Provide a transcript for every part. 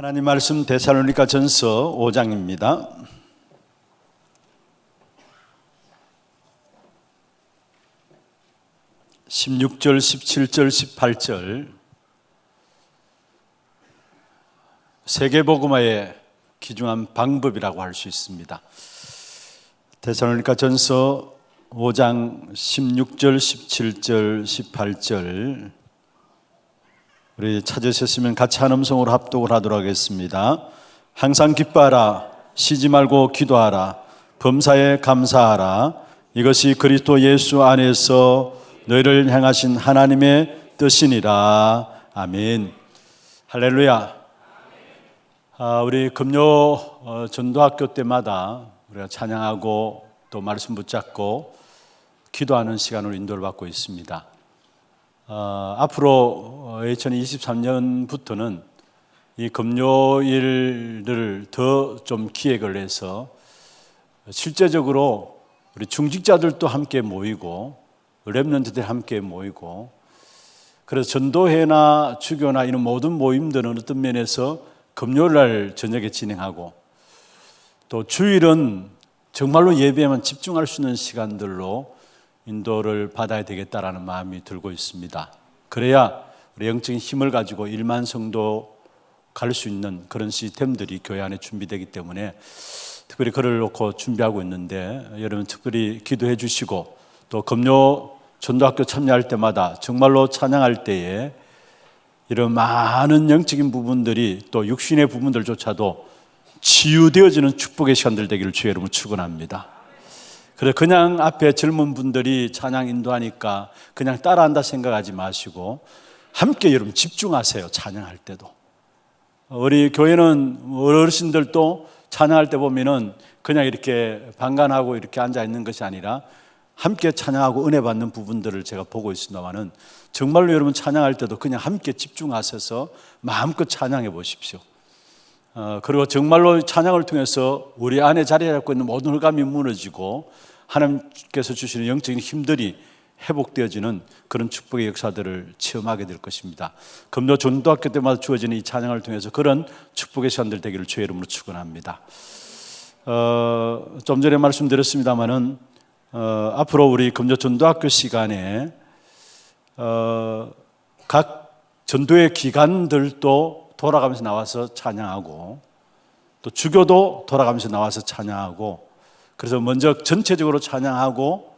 하나님 말씀 데살로니가 전서 5장입니다. (16절) (17절) (18절) 세계복음화의 귀중한 방법이라고 할 수 있습니다. 데살로니가 전서 5장 16절 (17절) (18절) 우리 찾으셨으면 같이 한 음성으로 합독을 하도록 하겠습니다. 항상 기뻐하라, 쉬지 말고 기도하라, 범사에 감사하라. 이것이 그리스도 예수 안에서 너희를 향하신 하나님의 뜻이니라. 아멘. 할렐루야. 우리 금요 전도학교 때마다 우리가 찬양하고 또 말씀 붙잡고 기도하는 시간으로 인도를 받고 있습니다. 앞으로 2023년부터는 이 금요일을 더 좀 기획을 해서 실제적으로 우리 중직자들도 함께 모이고 렘넌트들 함께 모이고, 그래서 전도회나 주교나 이런 모든 모임들은 어떤 면에서 금요일날 저녁에 진행하고, 또 주일은 정말로 예배에만 집중할 수 있는 시간들로 인도를 받아야 되겠다라는 마음이 들고 있습니다. 그래야 우리 영적인 힘을 가지고 1만 성도 갈 수 있는 그런 시스템들이 교회 안에 준비되기 때문에 특별히 그를 놓고 준비하고 있는데, 여러분 특별히 기도해 주시고, 또 금요 전도학교 참여할 때마다 정말로 찬양할 때에 이런 많은 영적인 부분들이 또 육신의 부분들조차도 치유되어지는 축복의 시간들 되기를 주의 이름으로 축원합니다. 그래서 그냥 앞에 젊은 분들이 찬양 인도하니까 그냥 따라한다 생각하지 마시고 함께 여러분 집중하세요. 찬양할 때도. 우리 교회는 어르신들도 찬양할 때 보면은 그냥 이렇게 방관하고 이렇게 앉아 있는 것이 아니라 함께 찬양하고 은혜 받는 부분들을 제가 보고 있습니다만은, 정말로 여러분 찬양할 때도 그냥 함께 집중하셔서 마음껏 찬양해 보십시오. 그리고 정말로 찬양을 통해서 우리 안에 자리 잡고 있는 모든 흑암이 무너지고 하나님께서 주시는 영적인 힘들이 회복되어지는 그런 축복의 역사들을 체험하게 될 것입니다. 금요 전도학교 때마다 주어지는 이 찬양을 통해서 그런 축복의 시간들 되기를 주의 이름으로 축원합니다. 좀 전에 말씀드렸습니다마는 앞으로 우리 금요 전도학교 시간에 각 전도의 기관들도 돌아가면서 나와서 찬양하고, 또 주교도 돌아가면서 나와서 찬양하고, 그래서 먼저 전체적으로 찬양하고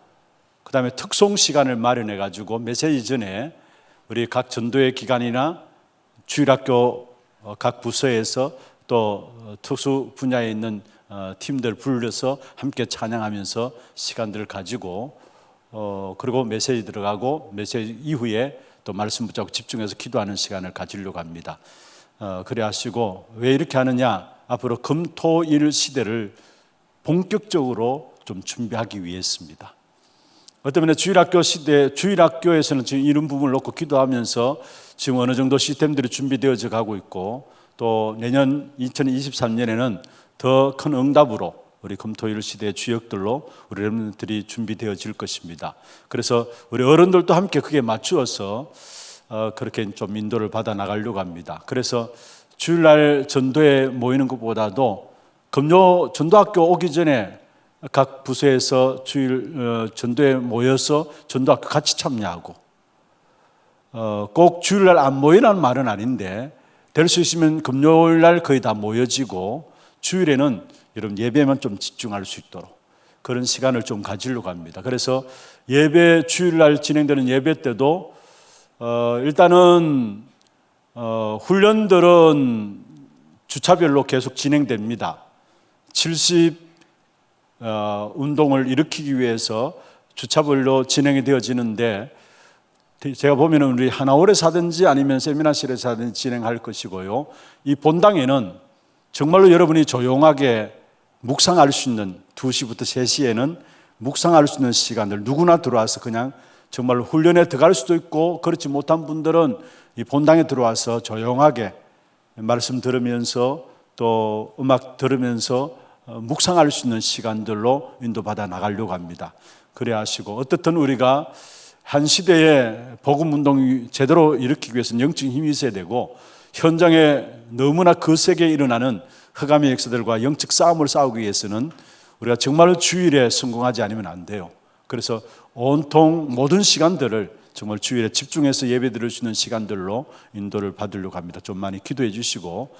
그 다음에 특송 시간을 마련해 가지고 메시지 전에 우리 각 전도의 기관이나 주일학교 각 부서에서 또 특수 분야에 있는 팀들 불러서 함께 찬양하면서 시간들을 가지고, 그리고 메시지 들어가고 메시지 이후에 또 말씀 붙잡고 집중해서 기도하는 시간을 가지려고 합니다. 그래 하시고, 왜 이렇게 하느냐, 앞으로 금토일 시대를 본격적으로 좀 준비하기 위해서입니다. 어떤 면에 주일학교 시대, 주일학교에서는 지금 이런 부분을 놓고 기도하면서 지금 어느 정도 시스템들이 준비되어져 가고 있고, 또 내년 2023년에는 더 큰 응답으로 우리 금토일 시대의 주역들로 우리 렘넌트들이 준비되어질 것입니다. 그래서 우리 어른들도 함께 그게 맞추어서 그렇게 좀 인도를 받아 나가려고 합니다. 그래서 주일날 전도에 모이는 것보다도 금요 전도학교 오기 전에 각 부서에서 주일 전도에 모여서 전도학교 같이 참여하고, 꼭 주일날 안 모이라는 말은 아닌데 될 수 있으면 금요일날 거의 다 모여지고 주일에는 여러분 예배만 좀 집중할 수 있도록 그런 시간을 좀 가지려고 합니다. 그래서 예배, 주일날 진행되는 예배 때도 일단은 훈련들은 주차별로 계속 진행됩니다. 70 운동을 일으키기 위해서 주차별로 진행이 되어지는데, 제가 보면 우리 하나홀에서 하든지 아니면 세미나실에서 하든지 진행할 것이고요. 이 본당에는 정말로 여러분이 조용하게 묵상할 수 있는 2시부터 3시에는 묵상할 수 있는 시간들, 누구나 들어와서 그냥 정말로 훈련에 들어갈 수도 있고, 그렇지 못한 분들은 이 본당에 들어와서 조용하게 말씀 들으면서 또 음악 들으면서 묵상할 수 있는 시간들로 인도받아 나가려고 합니다. 그래 하시고, 어떻든 우리가 한 시대에 복음 운동이 제대로 일으키기 위해서는 영적인 힘이 있어야 되고, 현장에 너무나 거세게 일어나는 흑암의 역사들과 영적 싸움을 싸우기 위해서는 우리가 정말 주일에 성공하지 않으면 안 돼요. 그래서 온통 모든 시간들을 정말 주일에 집중해서 예배 드릴 수 있는 시간들로 인도를 받으려고 합니다. 좀 많이 기도해 주시고,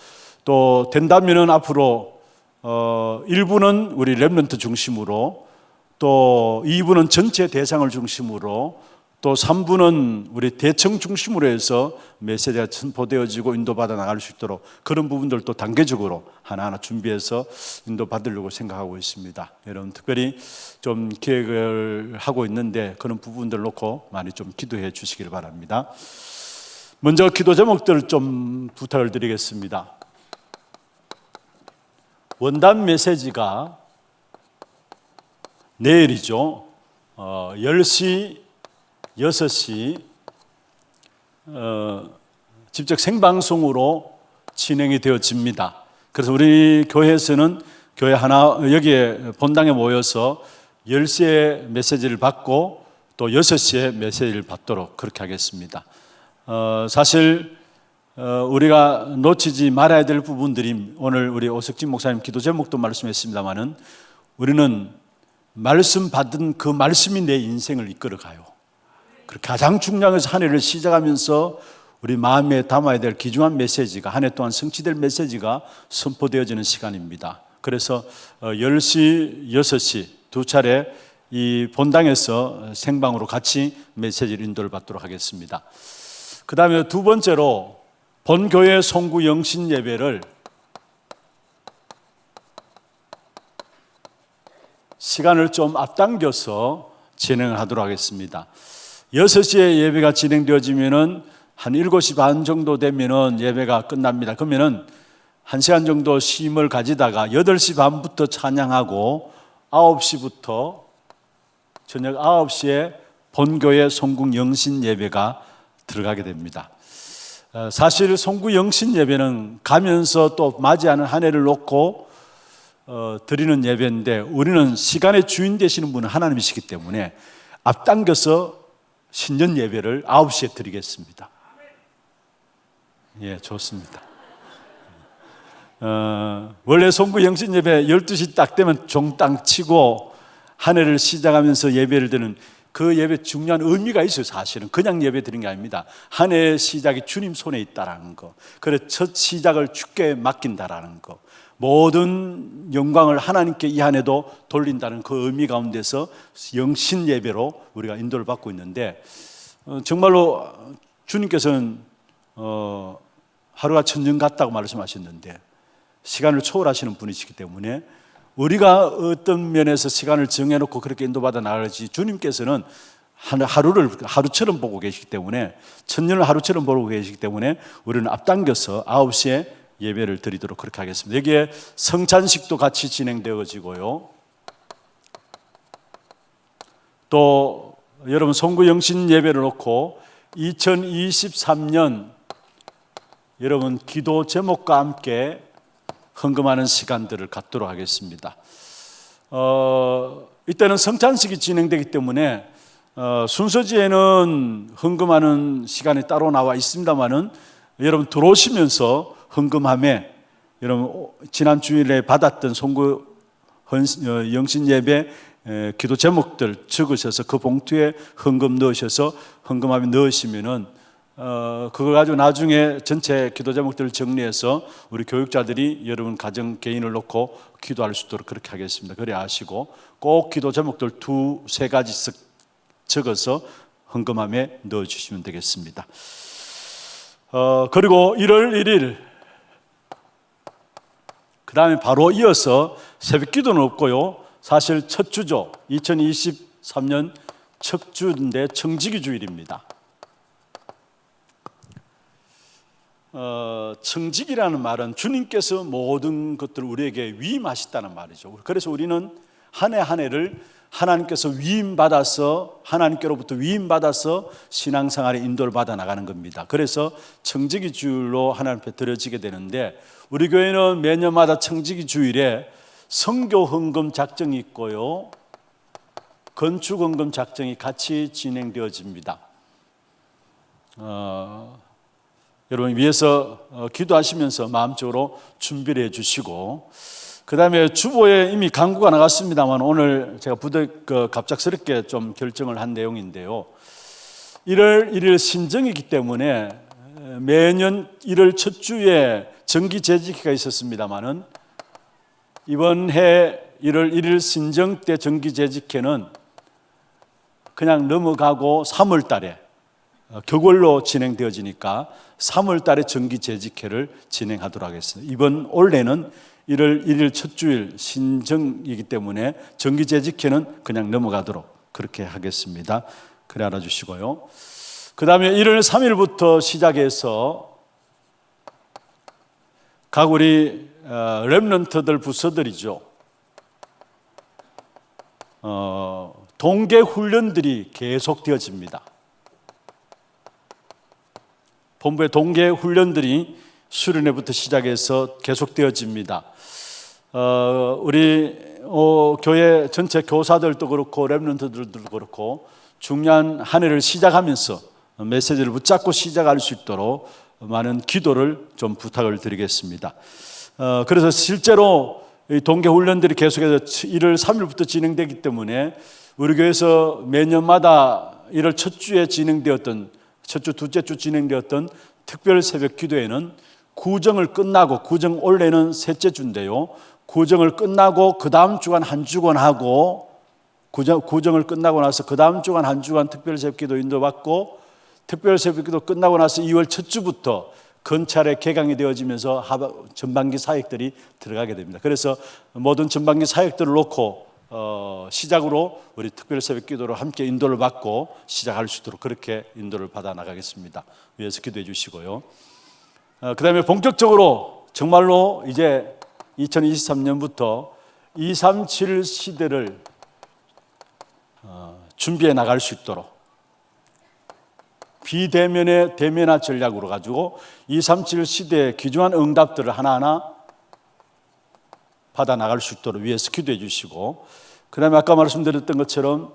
또 된다면은 앞으로 1부는 우리 렘넌트 중심으로, 또 2부는 전체 대상을 중심으로, 또 3부는 우리 대청 중심으로 해서 메시지가 선포되어지고 인도받아 나갈 수 있도록 그런 부분들도 단계적으로 하나하나 준비해서 인도받으려고 생각하고 있습니다. 여러분 특별히 좀 계획을 하고 있는데 그런 부분들 놓고 많이 좀 기도해 주시길 바랍니다. 먼저 기도 제목들을 좀 부탁을 드리겠습니다. 원단 메시지가 내일이죠. 10시, 6시 직접 생방송으로 진행이 되어집니다. 그래서 우리 교회에서는 교회 하나 여기에 본당에 모여서 10시에 메시지를 받고 또 6시에 메시지를 받도록 그렇게 하겠습니다. 사실 우리가 놓치지 말아야 될 부분들이 오늘 우리 오석진 목사님 기도 제목도 말씀했습니다마는 우리는 말씀 받은 그 말씀이 내 인생을 이끌어가요. 가장 중요한 것은 한 해를 시작하면서 우리 마음에 담아야 될 귀중한 메시지가, 한 해 동안 성취될 메시지가 선포되어지는 시간입니다. 그래서 10시, 6시 두 차례 이 본당에서 생방으로 같이 메시지를 인도를 받도록 하겠습니다. 그 다음에 두 번째로 본교회 송구 영신 예배를 시간을 좀 앞당겨서 진행하도록 하겠습니다. 6시에 예배가 진행되어지면은 한 7시 반 정도 되면은 예배가 끝납니다. 그러면은 1시간 정도 쉼을 가지다가 8시 반부터 찬양하고 9시부터 저녁 9시에 본교회 송구 영신 예배가 들어가게 됩니다. 사실 송구 영신 예배는 가면서 또 맞이하는 한 해를 놓고 드리는 예배인데, 우리는 시간의 주인 되시는 분은 하나님이시기 때문에 앞당겨서 신년 예배를 9시에 드리겠습니다. 예, 좋습니다. 원래 송구 영신 예배 12시 딱 되면 종땅 치고 한 해를 시작하면서 예배를 드리는 그 예배 중요한 의미가 있어요. 사실은 그냥 예배 드리는 게 아닙니다. 한 해의 시작이 주님 손에 있다라는 거, 그래서 첫 시작을 주께 맡긴다라는 거, 모든 영광을 하나님께 이 한 해도 돌린다는 그 의미 가운데서 영신 예배로 우리가 인도를 받고 있는데, 정말로 주님께서는 하루가 천년 같다고 말씀하셨는데 시간을 초월하시는 분이시기 때문에 우리가 어떤 면에서 시간을 정해놓고 그렇게 인도받아 나갈지 주님께서는 하루를 하루처럼 보고 계시기 때문에, 천년을 하루처럼 보고 계시기 때문에 우리는 앞당겨서 9시에 예배를 드리도록 그렇게 하겠습니다. 여기에 성찬식도 같이 진행되어지고요. 또 여러분 송구 영신 예배를 놓고 2023년 여러분 기도 제목과 함께 헌금하는 시간들을 갖도록 하겠습니다. 이때는 성찬식이 진행되기 때문에 순서지에는 헌금하는 시간이 따로 나와 있습니다만은 여러분 들어오시면서 헌금함에 여러분 지난 주일에 받았던 송구 영신 예배 기도 제목들 적으셔서 그 봉투에 헌금 넣으셔서 헌금함에 넣으시면은 그걸 가지고 나중에 전체 기도 제목들을 정리해서 우리 교육자들이 여러분 가정 개인을 놓고 기도할 수 있도록 그렇게 하겠습니다. 그래 하시고 꼭 기도 제목들 2-3가지 적어서 헌금함에 넣어주시면 되겠습니다. 그리고 1월 1일 그 다음에 바로 이어서 새벽 기도는 없고요. 사실 첫 주죠. 2023년 첫 주인데 청지기 주일입니다. 청지기라는 말은 주님께서 모든 것들을 우리에게 위임하셨다는 말이죠. 그래서 우리는 한 해 한 해를 하나님께서 위임받아서, 하나님께로부터 위임받아서 신앙생활에 인도를 받아 나가는 겁니다. 그래서 청지기 주일로 하나님 앞에 드려지게 되는데, 우리 교회는 매년마다 청지기 주일에 선교 헌금 작정이 있고요, 건축 헌금 작정이 같이 진행되어집니다. 여러분 위해서 기도하시면서 마음적으로 준비를 해 주시고, 그 다음에 주보에 이미 강구가 나갔습니다만 오늘 제가 갑작스럽게 좀 결정을 한 내용인데요. 1월 1일 신정이기 때문에 매년 1월 첫 주에 정기재직회가 있었습니다만은 이번 해 1월 1일 신정 때 정기재직회는 그냥 넘어가고 3월 달에 격월로 진행되어지니까 3월 달에 정기재직회를 진행하도록 하겠습니다. 이번 올해는 1월 1일 첫 주일 신정이기 때문에 정기재직회는 그냥 넘어가도록 그렇게 하겠습니다. 그래 알아주시고요. 그 다음에 1월 3일부터 시작해서 각 우리 렘넌트들 부서들이죠. 동계 훈련들이 계속되어집니다. 본부의 동계 훈련들이 수련회부터 시작해서 계속되어집니다. 우리 교회 전체 교사들도 그렇고 렘넌트들도 그렇고 중요한 한 해를 시작하면서 메시지를 붙잡고 시작할 수 있도록 많은 기도를 좀 부탁을 드리겠습니다. 그래서 실제로 이 동계 훈련들이 계속해서 1월 3일부터 진행되기 때문에 우리 교회에서 매년마다 1월 첫 주에 진행되었던 첫 주, 둘째 주 진행되었던 특별 새벽 기도회는 구정을 끝나고, 구정 올해는 셋째 주인데요, 구정을 끝나고 그 다음 주간 한 주간 하고, 구정을 끝나고 나서 그 다음 주간 한 주간 특별 새벽 기도 인도받고, 특별 새벽 기도 끝나고 나서 2월 첫 주부터 건찰에 개강이 되어지면서 전반기 사역들이 들어가게 됩니다. 그래서 모든 전반기 사역들을 놓고 시작으로 우리 특별 새벽 기도로 함께 인도를 받고 시작할 수 있도록 그렇게 인도를 받아 나가겠습니다. 위에서 기도해 주시고요. 그 다음에 본격적으로 정말로 이제 2023년부터 237 시대를 준비해 나갈 수 있도록 비대면의 대면화 전략으로 가지고 237 시대의 귀중한 응답들을 하나하나 받아 나갈 수 있도록 위해서 기도해 주시고, 그 다음에 아까 말씀드렸던 것처럼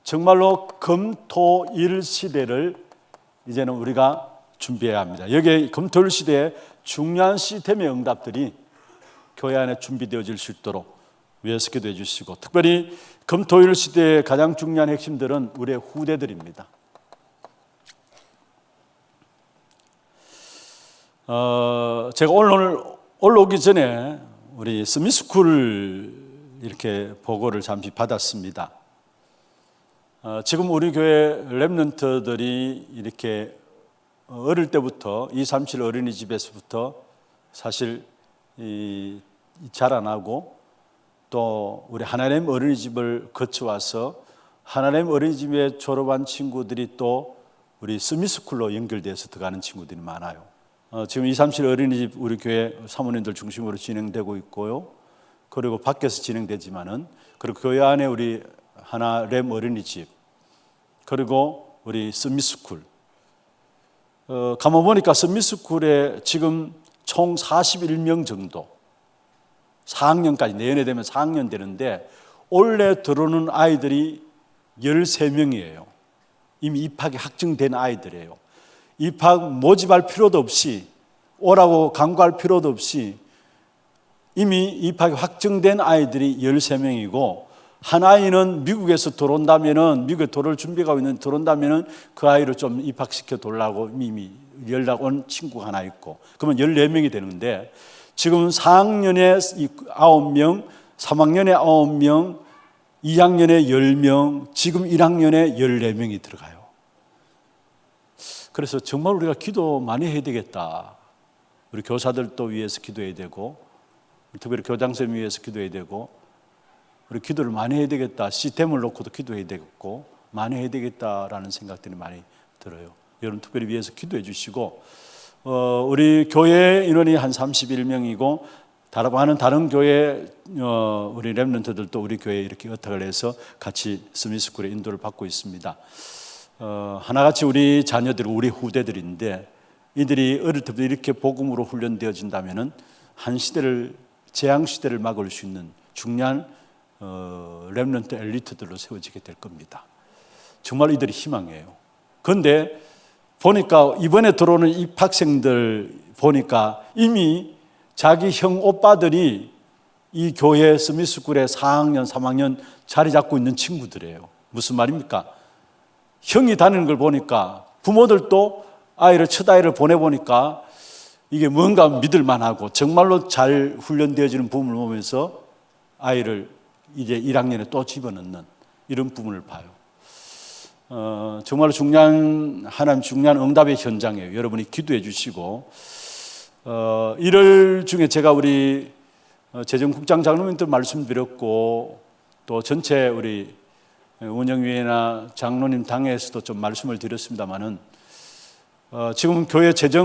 정말로 금토일 시대를 이제는 우리가 준비해야 합니다. 여기에 금토일 시대에 중요한 시스템의 응답들이 교회 안에 준비되어질 수 있도록 위해서 기도해 주시고, 특별히 금토일 시대의 가장 중요한 핵심들은 우리의 후대들입니다. 제가 오늘 올라오기 전에 우리 스미스쿨 이렇게 보고를 잠시 받았습니다. 지금 우리 교회 렘넌트들이 이렇게 어릴 때부터 237 어린이집에서부터 사실 자라나고 또 우리 하나님 어린이집을 거쳐와서 하나님 어린이집에 졸업한 친구들이 또 우리 스미스쿨로 연결돼서 들어가는 친구들이 많아요. 지금 237 어린이집 우리 교회 사모님들 중심으로 진행되고 있고요. 그리고 밖에서 진행되지만은, 그리고 교회 안에 우리 하나 렘 어린이집, 그리고 우리 스미스쿨. 가만 보니까 스미스쿨에 지금 총 41명 정도, 4학년까지 내년에 되면 4학년 되는데 올해 들어오는 아이들이 13명이에요. 이미 입학이 확정된 아이들이에요. 입학 모집할 필요도 없이, 오라고 강구할 필요도 없이 이미 입학이 확정된 아이들이 13명이고, 한 아이는 미국에서 들어온다면은, 미국에 들어올 준비가 있는 들어온다면은 그 아이를 좀 입학시켜 달라고 이미 연락 온 친구가 하나 있고, 그러면 14명이 되는데, 지금 4학년에 9명, 3학년에 9명, 2학년에 10명, 지금 1학년에 14명이 들어가요. 그래서 정말 우리가 기도 많이 해야 되겠다. 우리 교사들도 위해서 기도해야 되고, 특별히 교장선생님 위해서 기도해야 되고, 우리 기도를 많이 해야 되겠다. 시스템을 놓고도 기도해야 되겠고, 많이 해야 되겠다라는 생각들이 많이 들어요. 여러분 특별히 위해서 기도해 주시고, 우리 교회 인원이 한 31명이고 다른 교회 우리 렘넌트들도 우리 교회에 이렇게 의탁을 해서 같이 스미스쿨의 인도를 받고 있습니다. 하나같이 우리 자녀들, 우리 후대들인데, 이들이 어릴 때부터 이렇게 복음으로 훈련되어진다면은 한 시대를, 재앙 시대를 막을 수 있는 중요한 렘넌트 엘리트들로 세워지게 될 겁니다. 정말 이들이 희망이에요. 그런데 보니까 이번에 들어오는 입학생들 보니까 이미 자기 형 오빠들이 이 교회 스미스쿨에 4학년, 3학년 자리 잡고 있는 친구들이에요. 무슨 말입니까? 형이 다니는 걸 보니까 부모들도 첫 아이를 보내보니까 이게 뭔가 믿을만하고 정말로 잘 훈련되어지는 부분을 보면서 아이를 이제 1학년에 또 집어넣는 이런 부분을 봐요. 정말 하나님 중요한 응답의 현장이에요. 여러분이 기도해 주시고, 1월 중에 제가 우리 재정국장 장로님들 말씀드렸고, 또 전체 우리 운영위회나 장로님 당에서도 좀 말씀을 드렸습니다만은, 지금 교회 재정에서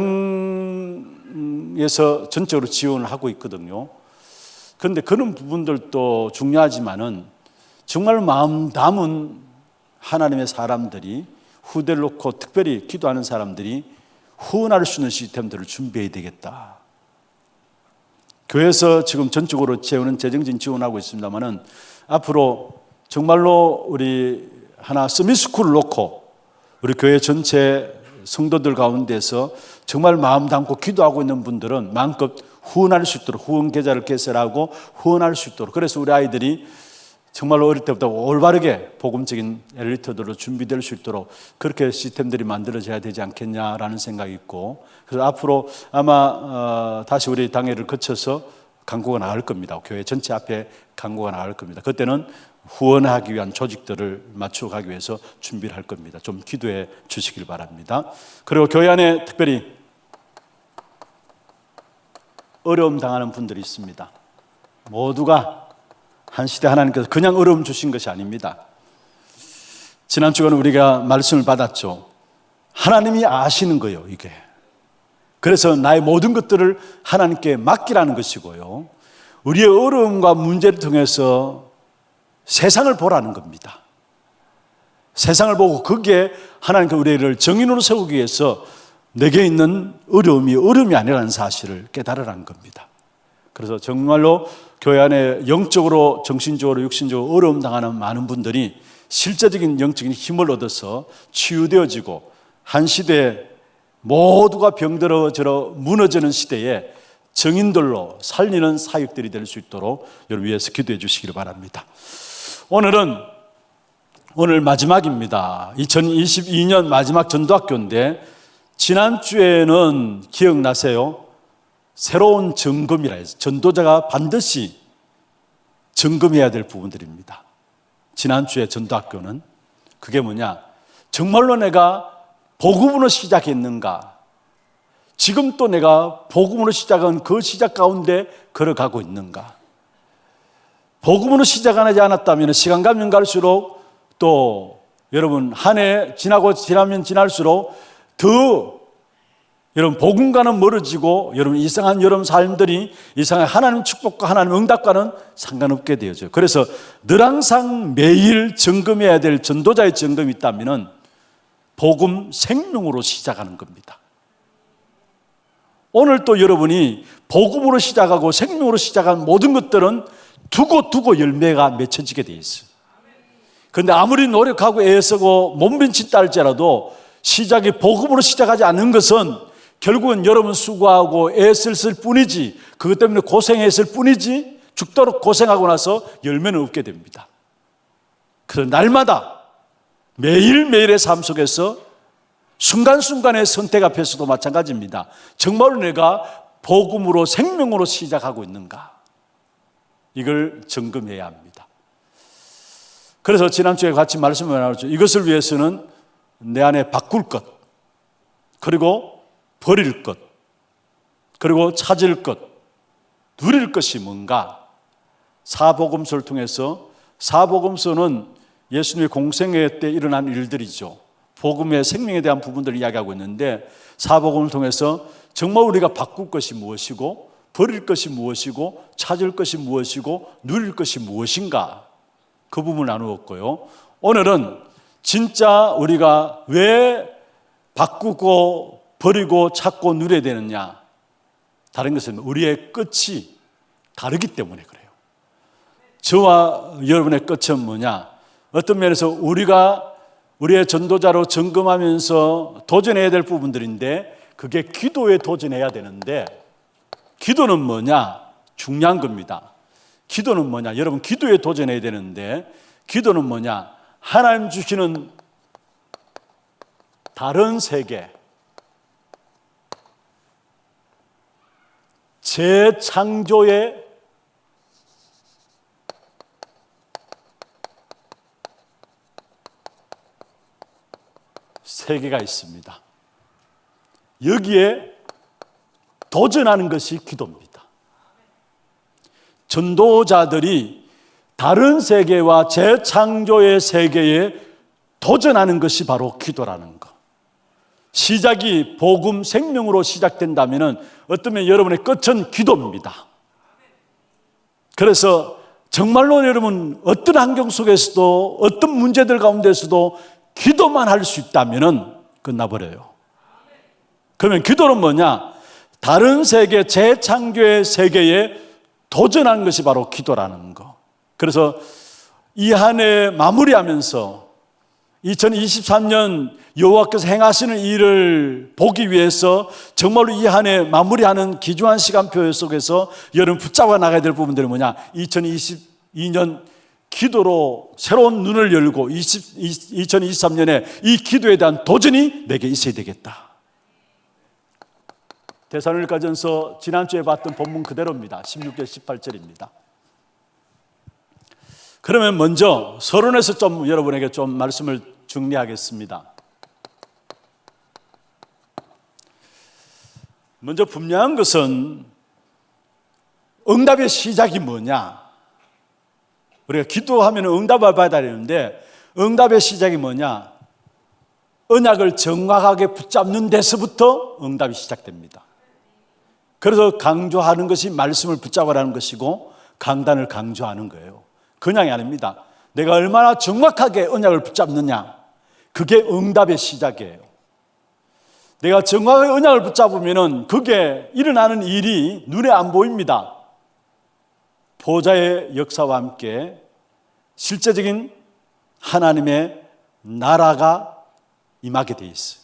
전적으로 지원을 하고 있거든요. 그런데 그런 부분들도 중요하지만은 정말 마음 담은 하나님의 사람들이, 후대를 놓고 특별히 기도하는 사람들이 후원할 수 있는 시스템들을 준비해야 되겠다. 교회에서 지금 전적으로 재정진 지원하고 있습니다만은 앞으로 정말로 우리 하나 서밋스쿨을 놓고 우리 교회 전체 성도들 가운데서 정말 마음 담고 기도하고 있는 분들은 마음껏 후원할 수 있도록 후원 계좌를 개설하고 후원할 수 있도록, 그래서 우리 아이들이 정말로 어릴 때부터 올바르게 복음적인 엘리트들로 준비될 수 있도록 그렇게 시스템들이 만들어져야 되지 않겠냐라는 생각이 있고, 그래서 앞으로 아마 다시 우리 당회를 거쳐서 강구가 나갈 겁니다. 교회 전체 앞에 강구가 나갈 겁니다. 그때는 후원하기 위한 조직들을 맞춰가기 위해서 준비를 할 겁니다. 좀 기도해 주시길 바랍니다. 그리고 교회 안에 특별히 어려움 당하는 분들이 있습니다. 모두가 한 시대 하나님께서 그냥 어려움 주신 것이 아닙니다. 지난 주간에 우리가 말씀을 받았죠. 하나님이 아시는 거예요, 이게. 그래서 나의 모든 것들을 하나님께 맡기라는 것이고요. 우리의 어려움과 문제를 통해서 세상을 보라는 겁니다. 세상을 보고 거기에 하나님께서 우리를 정인으로 세우기 위해서 내게 있는 어려움이 아니라는 사실을 깨달으라는 겁니다. 그래서 정말로 교회 안에 영적으로, 정신적으로, 육신적으로 어려움 당하는 많은 분들이 실제적인 영적인 힘을 얻어서 치유되어지고, 한 시대에 모두가 병들어져 무너지는 시대에 정인들로 살리는 사역들이 될 수 있도록 여러분 위해서 기도해 주시기를 바랍니다. 오늘 마지막입니다. 2022년 마지막 전도학교인데, 지난주에는 기억나세요? 새로운 점검이라 해서 전도자가 반드시 점검해야 될 부분들입니다. 지난주에 전도학교는 그게 뭐냐? 정말로 내가 복음으로 시작했는가? 지금 또 내가 복음으로 시작한 그 시작 가운데 걸어가고 있는가? 복음으로 시작하지 않았다면 시간 가면 갈수록, 또 여러분 한 해 지나면 지날수록 더 여러분 복음과는 멀어지고, 여러분 이상한 여러분 삶들이 이상한 하나님 축복과 하나님 응답과는 상관없게 되어져요. 그래서 늘 항상 매일 점검해야 될 전도자의 점검이 있다면 복음 생명으로 시작하는 겁니다. 오늘 또 여러분이 복음으로 시작하고 생명으로 시작한 모든 것들은 두고 열매가 맺혀지게 되어 있어요. 그런데 아무리 노력하고 애쓰고 몸부림친다 할지라도 시작이 복음으로 시작하지 않는 것은 결국은 여러분 수고하고 애쓸 뿐이지, 그것 때문에 고생했을 뿐이지 죽도록 고생하고 나서 열매는 없게 됩니다. 그래서 날마다 매일매일의 삶 속에서 순간순간의 선택 앞에서도 마찬가지입니다. 정말로 내가 복음으로 생명으로 시작하고 있는가? 이걸 점검해야 합니다. 그래서 지난주에 같이 말씀을 나눴죠. 이것을 위해서는 내 안에 바꿀 것, 그리고 버릴 것, 그리고 찾을 것, 누릴 것이 뭔가? 사복음서를 통해서, 사복음서는 예수님의 공생애 때 일어난 일들이죠. 복음의 생명에 대한 부분들을 이야기하고 있는데, 사복음을 통해서 정말 우리가 바꿀 것이 무엇이고, 버릴 것이 무엇이고, 찾을 것이 무엇이고, 누릴 것이 무엇인가? 그 부분을 나누었고요. 오늘은 진짜 우리가 왜 바꾸고 버리고 찾고 누려야 되느냐? 다른 것은 우리의 끝이 다르기 때문에 그래요. 저와 여러분의 끝은 뭐냐? 어떤 면에서 우리가 우리의 전도자로 점검하면서 도전해야 될 부분들인데, 그게 기도에 도전해야 되는데, 기도는 뭐냐? 중요한 겁니다. 기도는 뭐냐? 여러분, 기도에 도전해야 되는데, 기도는 뭐냐? 하나님 주시는 다른 세계, 재창조의 세계가 있습니다. 여기에 도전하는 것이 기도입니다. 전도자들이 다른 세계와 재창조의 세계에 도전하는 것이 바로 기도라는 것. 시작이 복음 생명으로 시작된다면 어쩌면 여러분의 끝은 기도입니다. 그래서 정말로 여러분 어떤 환경 속에서도 어떤 문제들 가운데서도 기도만 할 수 있다면 끝나버려요. 그러면 기도는 뭐냐? 다른 세계, 재창조의 세계에 도전하는 것이 바로 기도라는 거. 그래서 이 한 해 마무리하면서 2023년 여호와께서 행하시는 일을 보기 위해서 정말로 이 한 해 마무리하는 기중한 시간표 속에서 여러분 붙잡아 나가야 될 부분들이 뭐냐? 2022년 기도로 새로운 눈을 열고 2023년에 이 기도에 대한 도전이 내게 있어야 되겠다. 데살로니가전서 지난주에 봤던 본문 그대로입니다. 16절 18절입니다. 그러면 먼저 서론에서 좀 여러분에게 좀 말씀을 정리하겠습니다. 먼저 분명한 것은 응답의 시작이 뭐냐? 우리가 기도하면 응답을 받아야 되는데 응답의 시작이 뭐냐? 언약을 정확하게 붙잡는 데서부터 응답이 시작됩니다. 그래서 강조하는 것이 말씀을 붙잡으라는 것이고 강단을 강조하는 거예요. 그냥이 아닙니다. 내가 얼마나 정확하게 언약을 붙잡느냐, 그게 응답의 시작이에요. 내가 정확하게 언약을 붙잡으면 그게 일어나는 일이 눈에 안 보입니다. 보좌의 역사와 함께 실제적인 하나님의 나라가 임하게 돼 있어요.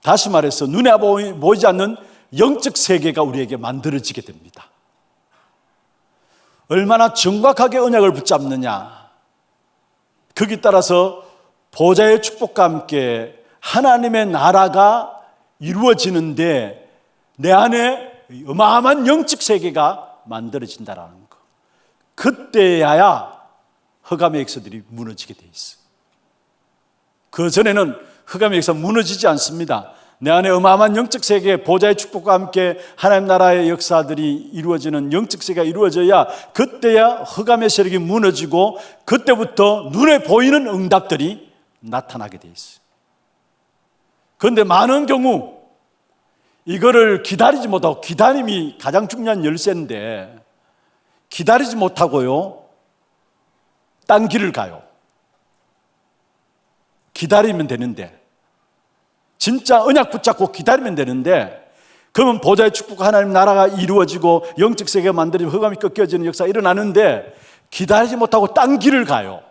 다시 말해서 눈에 보이지 않는 영적 세계가 우리에게 만들어지게 됩니다. 얼마나 정확하게 언약을 붙잡느냐, 거기에 따라서 보좌의 축복과 함께 하나님의 나라가 이루어지는데 내 안에 어마어마한 영적 세계가 만들어진다는 거. 그때야야 흑암의 역사들이 무너지게 돼 있어요. 그 전에는 흑암의 역사 무너지지 않습니다. 내 안에 어마어마한 영적 세계, 보좌의 축복과 함께 하나님 나라의 역사들이 이루어지는 영적 세계가 이루어져야 그때야 흑암의 세력이 무너지고 그때부터 눈에 보이는 응답들이 나타나게 돼 있어요. 그런데 많은 경우 이거를 기다리지 못하고, 기다림이 가장 중요한 열쇠인데 기다리지 못하고요, 딴 길을 가요. 기다리면 되는데, 진짜 언약 붙잡고 기다리면 되는데, 그러면 보좌의 축복과 하나님 나라가 이루어지고 영적 세계가 만들어지고 흑암이 꺾여지는 역사가 일어나는데 기다리지 못하고 딴 길을 가요.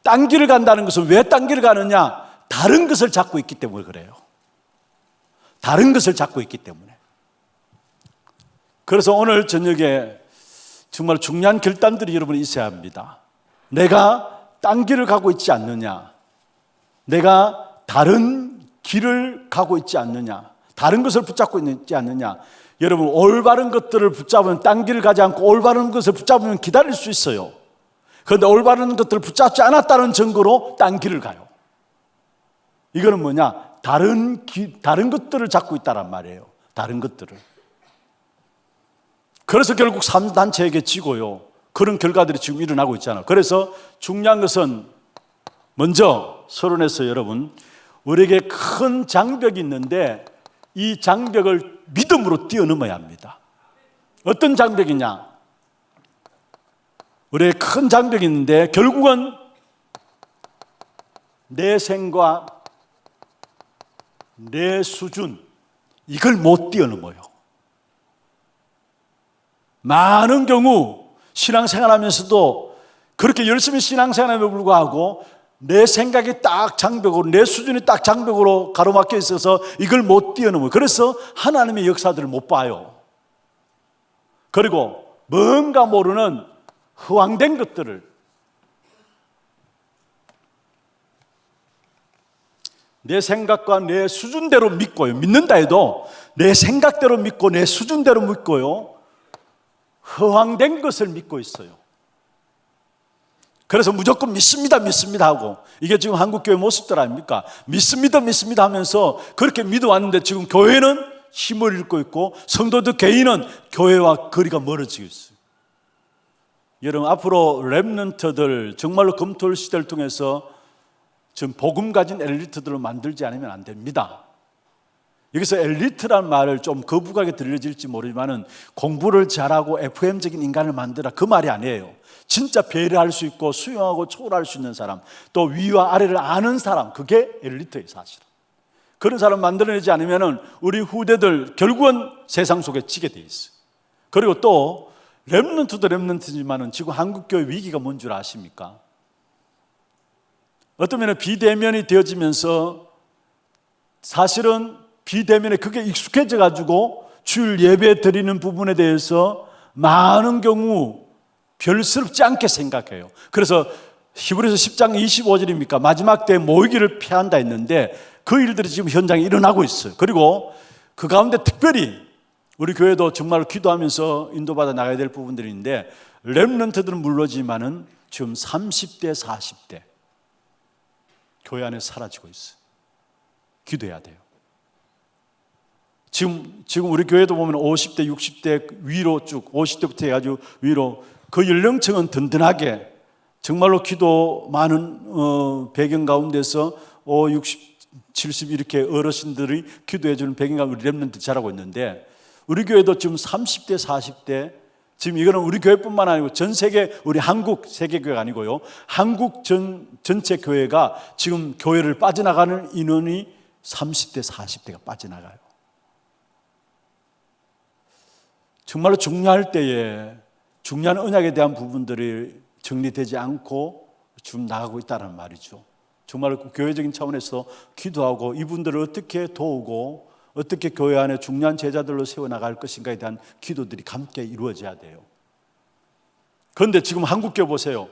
딴 길을 간다는 것은 왜 딴 길을 가느냐? 다른 것을 잡고 있기 때문에 그래요. 다른 것을 잡고 있기 때문에. 그래서 오늘 저녁에 정말 중요한 결단들이 여러분이 있어야 합니다. 내가 딴 길을 가고 있지 않느냐? 내가 다른 길을 가고 있지 않느냐? 다른 것을 붙잡고 있지 않느냐? 여러분, 올바른 것들을 붙잡으면 딴 길을 가지 않고 올바른 것을 붙잡으면 기다릴 수 있어요. 그런데 올바른 것들을 붙잡지 않았다는 증거로 딴 길을 가요. 이거는 뭐냐? 다른 것들을 잡고 있다란 말이에요. 다른 것들을. 그래서 결국 3단체에게 지고요. 그런 결과들이 지금 일어나고 있잖아요. 그래서 중요한 것은 먼저 서론에서 여러분, 우리에게 큰 장벽이 있는데 이 장벽을 믿음으로 뛰어넘어야 합니다. 어떤 장벽이냐? 우리에게 큰 장벽이 있는데 결국은 내 생과 내 수준, 이걸 못 뛰어넘어요. 많은 경우 신앙생활하면서도 그렇게 열심히 신앙생활에 불구하고 내 생각이 딱 장벽으로, 내 수준이 딱 장벽으로 가로막혀 있어서 이걸 못 뛰어넘어요. 그래서 하나님의 역사들을 못 봐요. 그리고 뭔가 모르는 허황된 것들을, 내 생각과 내 수준대로 믿고요. 믿는다 해도 내 생각대로 믿고 내 수준대로 믿고요. 허황된 것을 믿고 있어요. 그래서 무조건 믿습니다, 믿습니다 하고, 이게 지금 한국교회 모습들 아닙니까? 믿습니다, 믿습니다 하면서 그렇게 믿어왔는데 지금 교회는 힘을 잃고 있고 성도들 개인은 교회와 거리가 멀어지고 있어요. 여러분, 앞으로 렘넌트들 정말로 검토할 시대를 통해서 지금 복음 가진 엘리트들을 만들지 않으면 안 됩니다. 여기서 엘리트란 말을 좀 거부하게 들려질지 모르지만은 공부를 잘하고 FM적인 인간을 만들라, 그 말이 아니에요. 진짜 배려할 수 있고 수용하고 초월할 수 있는 사람, 또 위와 아래를 아는 사람, 그게 엘리트예요. 사실은 그런 사람 만들어내지 않으면은 우리 후대들 결국은 세상 속에 지게 돼 있어요. 그리고 또 렘넌트도 렘넌트지만은 지금 한국교회 위기가 뭔 줄 아십니까? 어떤 면에 비대면이 되어지면서 사실은 비대면에 그게 익숙해져 가지고 주일 예배 드리는 부분에 대해서 많은 경우 별스럽지 않게 생각해요. 그래서 히브리서 10장 25절입니까? 마지막 때 모이기를 피한다 했는데 그 일들이 지금 현장에 일어나고 있어요. 그리고 그 가운데 특별히 우리 교회도 정말 기도하면서 인도받아 나가야 될 부분들이 있는데, 렘넌트들은 물론이지만은 지금 30대, 40대 교회 안에 사라지고 있어요. 기도해야 돼요. 지금 우리 교회도 보면 50대, 60대 위로 쭉, 50대부터 해가지고 위로 그 연령층은 든든하게 정말로 기도 많은 배경 가운데서 60, 70 이렇게 어르신들이 기도해 주는 배경 가운데 우리 렘넌트 자라고 있는데, 우리 교회도 지금 30대, 40대, 지금 이거는 우리 교회뿐만 아니고 전 세계, 우리 한국 세계교회가 아니고요, 한국 전체 교회가 지금 교회를 빠져나가는 인원이 30대, 40대가 빠져나가요. 정말로 중요할 때에 중요한 언약에 대한 부분들이 정리되지 않고 지금 나가고 있다는 말이죠. 정말로 교회적인 차원에서 기도하고 이분들을 어떻게 도우고 어떻게 교회 안에 중요한 제자들로 세워나갈 것인가에 대한 기도들이 함께 이루어져야 돼요. 그런데 지금 한국교회 보세요.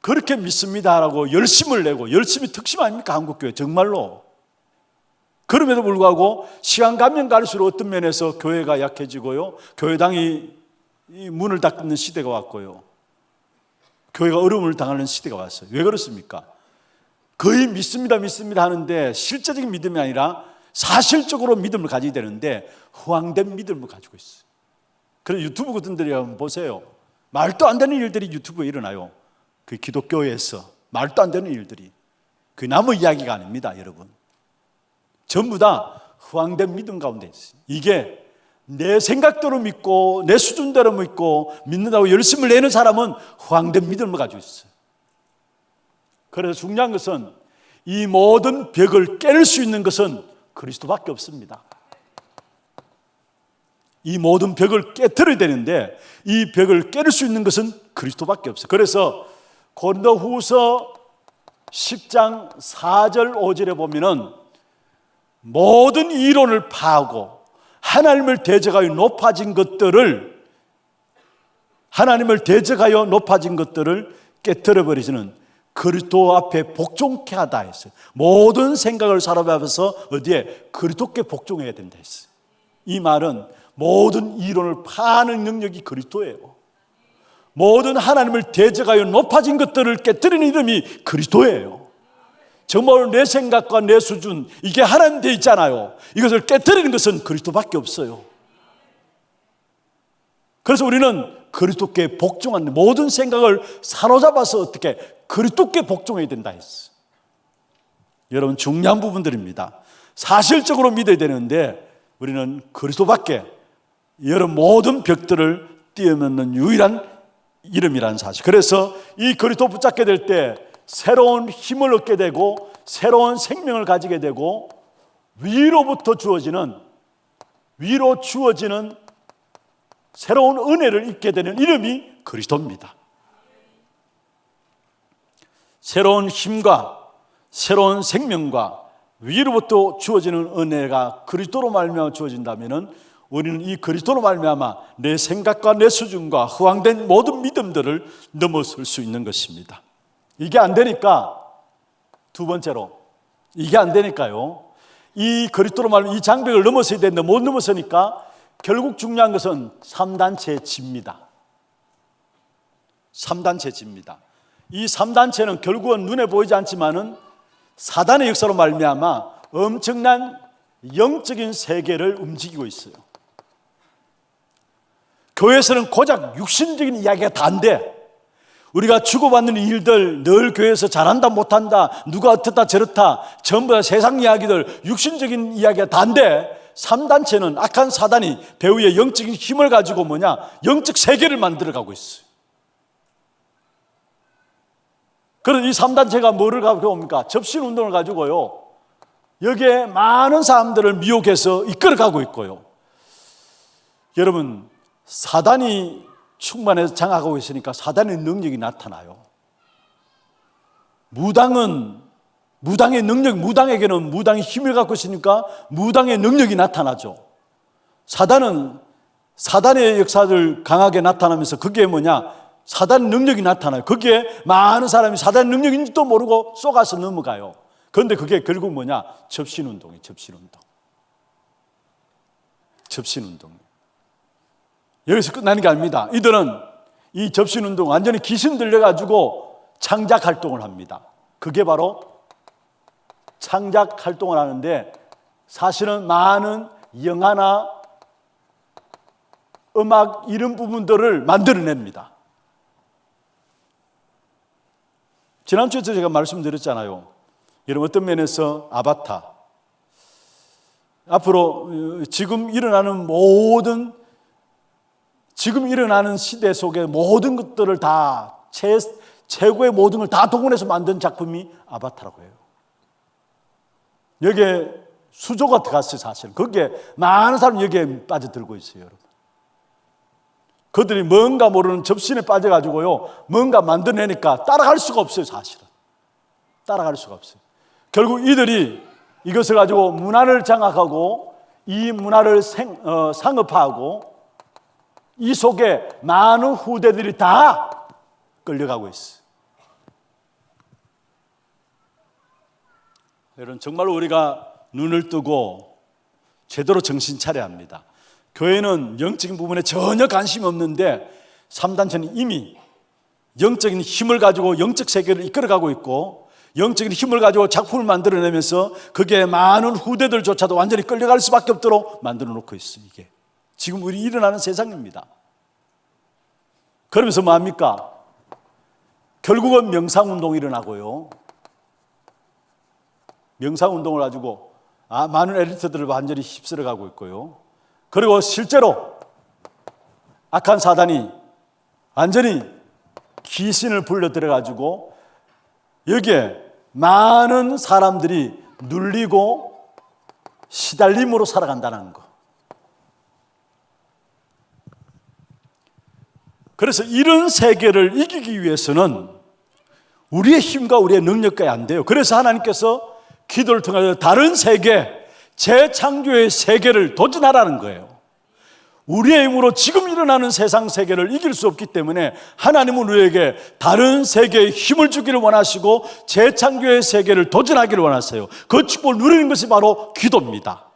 그렇게 믿습니다라고 열심을 내고, 열심히 특심 아닙니까? 한국교회 정말로. 그럼에도 불구하고 시간 가면 갈수록 어떤 면에서 교회가 약해지고요, 교회당이 문을 닫는 시대가 왔고요, 교회가 어려움을 당하는 시대가 왔어요. 왜 그렇습니까? 거의 믿습니다, 믿습니다 하는데 실제적인 믿음이 아니라 사실적으로 믿음을 가지게 되는데 허황된 믿음을 가지고 있어요. 그래서 유튜브 같은 데를 한번 보세요. 말도 안 되는 일들이 유튜브에 일어나요. 그 기독교에서 말도 안 되는 일들이, 그 남의 이야기가 아닙니다, 여러분. 전부 다 허황된 믿음 가운데 있어요. 이게 내 생각대로 믿고 내 수준대로 믿고 믿는다고 열심을 내는 사람은 허황된 믿음을 가지고 있어요. 그래서 중요한 것은 이 모든 벽을 깰 수 있는 것은 그리스도밖에 없습니다. 이 모든 벽을 깨트려야 되는데 이 벽을 깰 수 있는 것은 그리스도밖에 없어요. 그래서 고린도후서 10장 4절 5절에 보면은 모든 이론을 파하고 하나님을 대적하여 높아진 것들을 깨트려 버리시는 그리스도 앞에 복종케 하다 했어요. 모든 생각을 사람 앞에서 어디에? 그리스도께 복종해야 된다 했어요. 이 말은 모든 이론을 파하는 능력이 그리스도예요. 모든 하나님을 대적하여 높아진 것들을 깨트리는 이름이 그리스도예요. 정말 내 생각과 내 수준, 이게 하나님 돼 있잖아요. 이것을 깨트리는 것은 그리스도밖에 없어요. 그래서 우리는 그리스도께 복종하는, 모든 생각을 사로잡아서 어떻게 그리스도께 복종해야 된다 했어요. 여러분, 중요한 부분들입니다. 사실적으로 믿어야 되는데 우리는 그리스도밖에 여러분 모든 벽들을 뛰어넘는 유일한 이름이라는 사실. 그래서 이 그리스도 붙잡게 될 때 새로운 힘을 얻게 되고 새로운 생명을 가지게 되고 위로 주어지는 새로운 은혜를 입게 되는 이름이 그리스도입니다. 새로운 힘과 새로운 생명과 위로부터 주어지는 은혜가 그리스도로 말미암아 주어진다면 우리는 이 그리스도로 말미암아 내 생각과 내 수준과 허황된 모든 믿음들을 넘어설 수 있는 것입니다. 이게 안 되니까 두 번째로 이게 안 되니까요. 이 그리스도로 말미암아 이 장벽을 넘어서야 되는데 못 넘어서니까 결국 중요한 것은 3단체의 집니다. 3단체 집니다. 이 3단체는 결국은 눈에 보이지 않지만은 사단의 역사로 말미암아 엄청난 영적인 세계를 움직이고 있어요. 교회에서는 고작 육신적인 이야기가 다인데 우리가 주고받는 일들 늘 교회에서 잘한다 못한다 누가 어떻다 저렇다 전부 다 세상 이야기들 육신적인 이야기가 다인데 3단체는 악한 사단이 배후에 영적인 힘을 가지고 영적 세계를 만들어가고 있어요. 그래서 이 3단체가 뭐를 가지고 옵니까? 접신운동을 가지고요 여기에 많은 사람들을 미혹해서 이끌어가고 있고요. 여러분 사단이 충만해서 장악하고 있으니까 사단의 능력이 나타나요. 무당의 능력, 무당에게는 무당의 힘을 갖고 있으니까 무당의 능력이 나타나죠. 사단은 사단의 역사를 강하게 나타나면서 그게 사단 능력이 나타나요. 거기에 많은 사람이 사단 능력인지도 모르고 쏘가서 넘어가요. 그런데 그게 결국 접신운동이에요. 접신운동. 여기서 끝나는 게 아닙니다. 이들은 이 접신운동 완전히 귀신 들려가지고 창작활동을 합니다. 그게 바로 창작활동을 하는데 사실은 많은 영화나 음악 이런 부분들을 만들어냅니다. 지난주에 제가 말씀드렸잖아요. 여러분 어떤 면에서 아바타 앞으로 지금 일어나는 시대 속의 모든 것들을 다 최고의 모든 걸 다 동원해서 만든 작품이 아바타라고 해요. 여기에 수조가 들어갔어요. 사실은 거기에 많은 사람이 여기에 빠져들고 있어요. 여러분 그들이 뭔가 모르는 접신에 빠져가지고요 뭔가 만들어내니까 따라갈 수가 없어요. 사실은 따라갈 수가 없어요. 결국 이들이 이것을 가지고 문화를 장악하고 이 문화를 상업화하고 이 속에 많은 후대들이 다 끌려가고 있어요. 여러분 정말로 우리가 눈을 뜨고 제대로 정신 차려야 합니다. 교회는 영적인 부분에 전혀 관심이 없는데 3단체는 이미 영적인 힘을 가지고 영적 세계를 이끌어가고 있고 영적인 힘을 가지고 작품을 만들어내면서 그게 많은 후대들조차도 완전히 끌려갈 수밖에 없도록 만들어 놓고 있어요. 이게 지금 우리 일어나는 세상입니다. 그러면서 뭐합니까? 결국은 명상운동이 일어나고요. 명상운동을 가지고 많은 엘리트들을 완전히 휩쓸어가고 있고요. 그리고 실제로 악한 사단이 완전히 귀신을 불러들여가지고 여기에 많은 사람들이 눌리고 시달림으로 살아간다는 거. 그래서 이런 세계를 이기기 위해서는 우리의 힘과 우리의 능력까지 안 돼요. 그래서 하나님께서 기도를 통해서 다른 세계, 재창조의 세계를 도전하라는 거예요. 우리의 힘으로 지금 일어나는 세상 세계를 이길 수 없기 때문에 하나님은 우리에게 다른 세계에 힘을 주기를 원하시고 재창조의 세계를 도전하기를 원하세요. 그 축복을 누리는 것이 바로 기도입니다.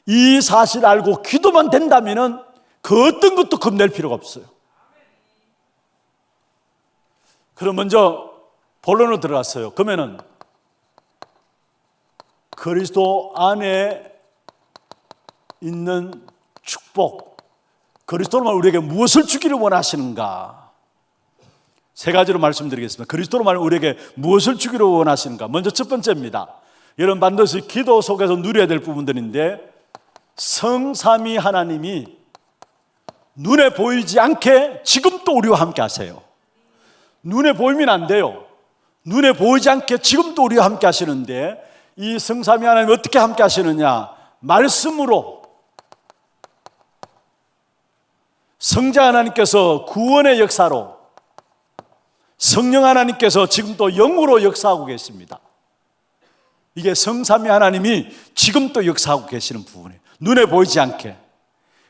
이 사실을 알고 기도만 된다면 그 어떤 것도 겁낼 필요가 없어요. 그럼 먼저 본론으로 들어갔어요. 그러면은 그리스도 안에 있는 축복, 그리스도로 우리에게 무엇을 주기를 원하시는가? 세 가지로 말씀드리겠습니다. 그리스도로 우리에게 무엇을 주기를 원하시는가? 먼저 첫 번째입니다. 여러분 반드시 기도 속에서 누려야 될 부분들인데 성삼위 하나님이 눈에 보이지 않게 지금도 우리와 함께 하세요. 눈에 보이면 안 돼요. 눈에 보이지 않게 지금도 우리와 함께 하시는데 이 성삼위 하나님이 어떻게 함께 하시느냐? 말씀으로. 성자 하나님께서 구원의 역사로 성령 하나님께서 지금 또 영으로 역사하고 계십니다. 이게 성삼위 하나님이 지금 또 역사하고 계시는 부분이에요. 눈에 보이지 않게.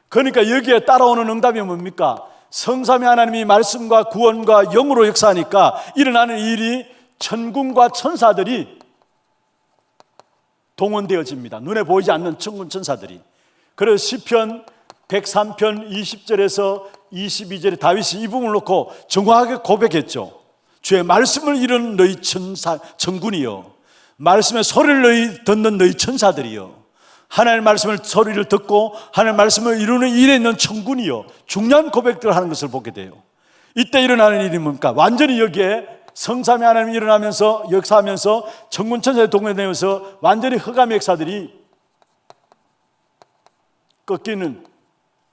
그러니까 여기에 따라오는 응답이 뭡니까? 성삼위 하나님이 말씀과 구원과 영으로 역사하니까 일어나는 일이 천군과 천사들이 동원되어집니다. 눈에 보이지 않는 천군 천사들이. 그래서 시편 103편 20절에서 22절에 다윗이 이 부분을 놓고 정확하게 고백했죠. 주의 말씀을 이루는 너희 천군이여, 말씀의 소리를 듣는 너희 천사들이여, 하나님의 말씀을 소리를 듣고 하나님의 말씀을 이루는 일에 있는 천군이여, 중요한 고백들을 하는 것을 보게 돼요. 이때 일어나는 일이 뭡니까? 완전히 여기에 성삼위 하나님이 일어나면서 역사하면서 천군 천사에 동원되면서 완전히 흑암의 역사들이 꺾이는,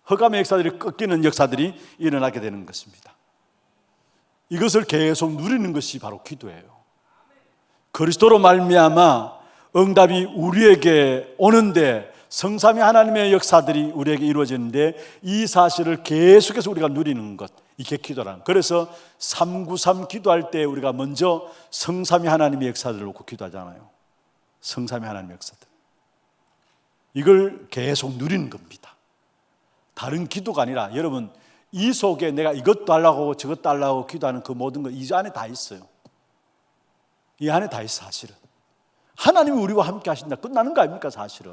흑암의 역사들이 꺾이는 역사들이 일어나게 되는 것입니다. 이것을 계속 누리는 것이 바로 기도예요. 그리스도로 말미암아 응답이 우리에게 오는데, 성삼위 하나님의 역사들이 우리에게 이루어지는데, 이 사실을 계속해서 우리가 누리는 것, 이게 기도라는. 그래서 393 기도할 때 우리가 먼저 성삼위 하나님의 역사들을 놓고 기도하잖아요. 성삼위 하나님의 역사들, 이걸 계속 누리는 겁니다. 다른 기도가 아니라, 여러분, 이 속에 내가 이것도 하려고 저것도 하려고 기도하는 그 모든 것 이 안에 다 있어요. 이 안에 다 있어. 사실은 하나님이 우리와 함께 하신다, 끝나는 거 아닙니까? 사실은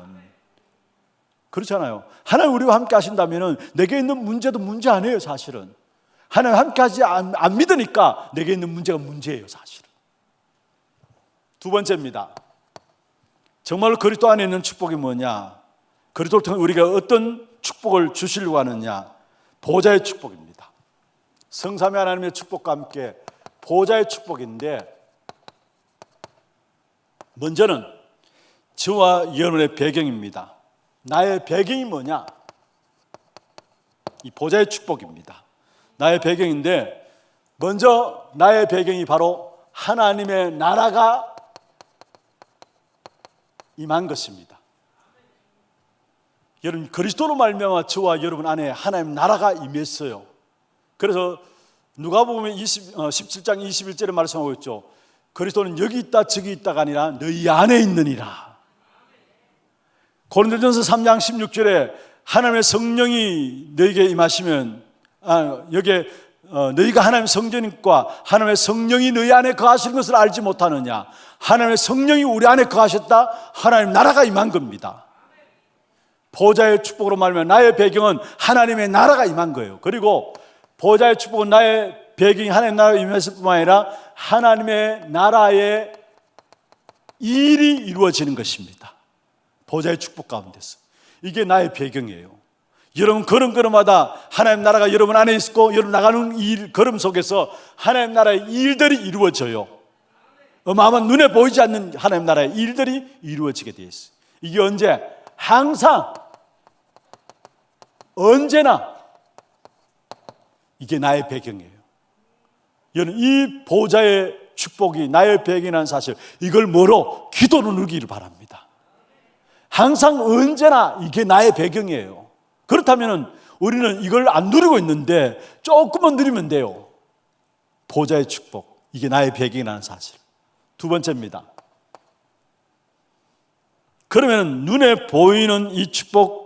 그렇잖아요. 하나님 우리와 함께 하신다면 내게 있는 문제도 문제 아니에요. 사실은 하나님 함께 하지 안 믿으니까 내게 있는 문제가 문제예요. 사실은. 두 번째입니다. 정말로 그리스도 안에 있는 축복이 뭐냐? 그리스도를 통해 우리가 어떤 축복을 주시려고 하느냐? 보좌의 축복입니다. 성삼위 하나님의 축복과 함께 보좌의 축복인데, 먼저는 저와 여러분의 배경입니다. 나의 배경이 뭐냐? 이 보좌의 축복입니다. 나의 배경인데, 먼저 나의 배경이 바로 하나님의 나라가 임한 것입니다. 여러분, 그리스도로 말미암아 저와 여러분 안에 하나님 나라가 임했어요. 그래서 누가복음 17장 21절에 말씀하고 있죠. 그리스도는 여기 있다 저기 있다가 아니라 너희 안에 있느니라. 고린도전서 3장 16절에 하나님의 성령이 너희에게 임하시면, 여기에 너희가 하나님의 성전과 하나님의 성령이 너희 안에 거하시는 것을 알지 못하느냐? 하나님의 성령이 우리 안에 거하셨다. 하나님 나라가 임한 겁니다. 보좌의 축복으로 말하면 나의 배경은 하나님의 나라가 임한 거예요. 그리고 보좌의 축복은 나의 배경이 하나님의 나라가 임했을 뿐만 아니라 하나님의 나라의 일이 이루어지는 것입니다. 보좌의 축복 가운데서. 이게 나의 배경이에요. 여러분 걸음걸음마다 하나님 나라가 여러분 안에 있고, 여러분 나가는 일 걸음 속에서 하나님 나라의 일들이 이루어져요. 어마어마한 눈에 보이지 않는 하나님 나라의 일들이 이루어지게 되어 있어요. 이게 언제? 항상, 언제나 이게 나의 배경이에요. 여러분, 이 보좌의 축복이 나의 배경이라는 사실, 이걸 뭐로? 기도로 누리기를 바랍니다. 항상 언제나 이게 나의 배경이에요. 그렇다면 우리는 이걸 안 누리고 있는데 조금만 누리면 돼요. 보좌의 축복, 이게 나의 배경이라는 사실. 두 번째입니다. 그러면 눈에 보이는 이 축복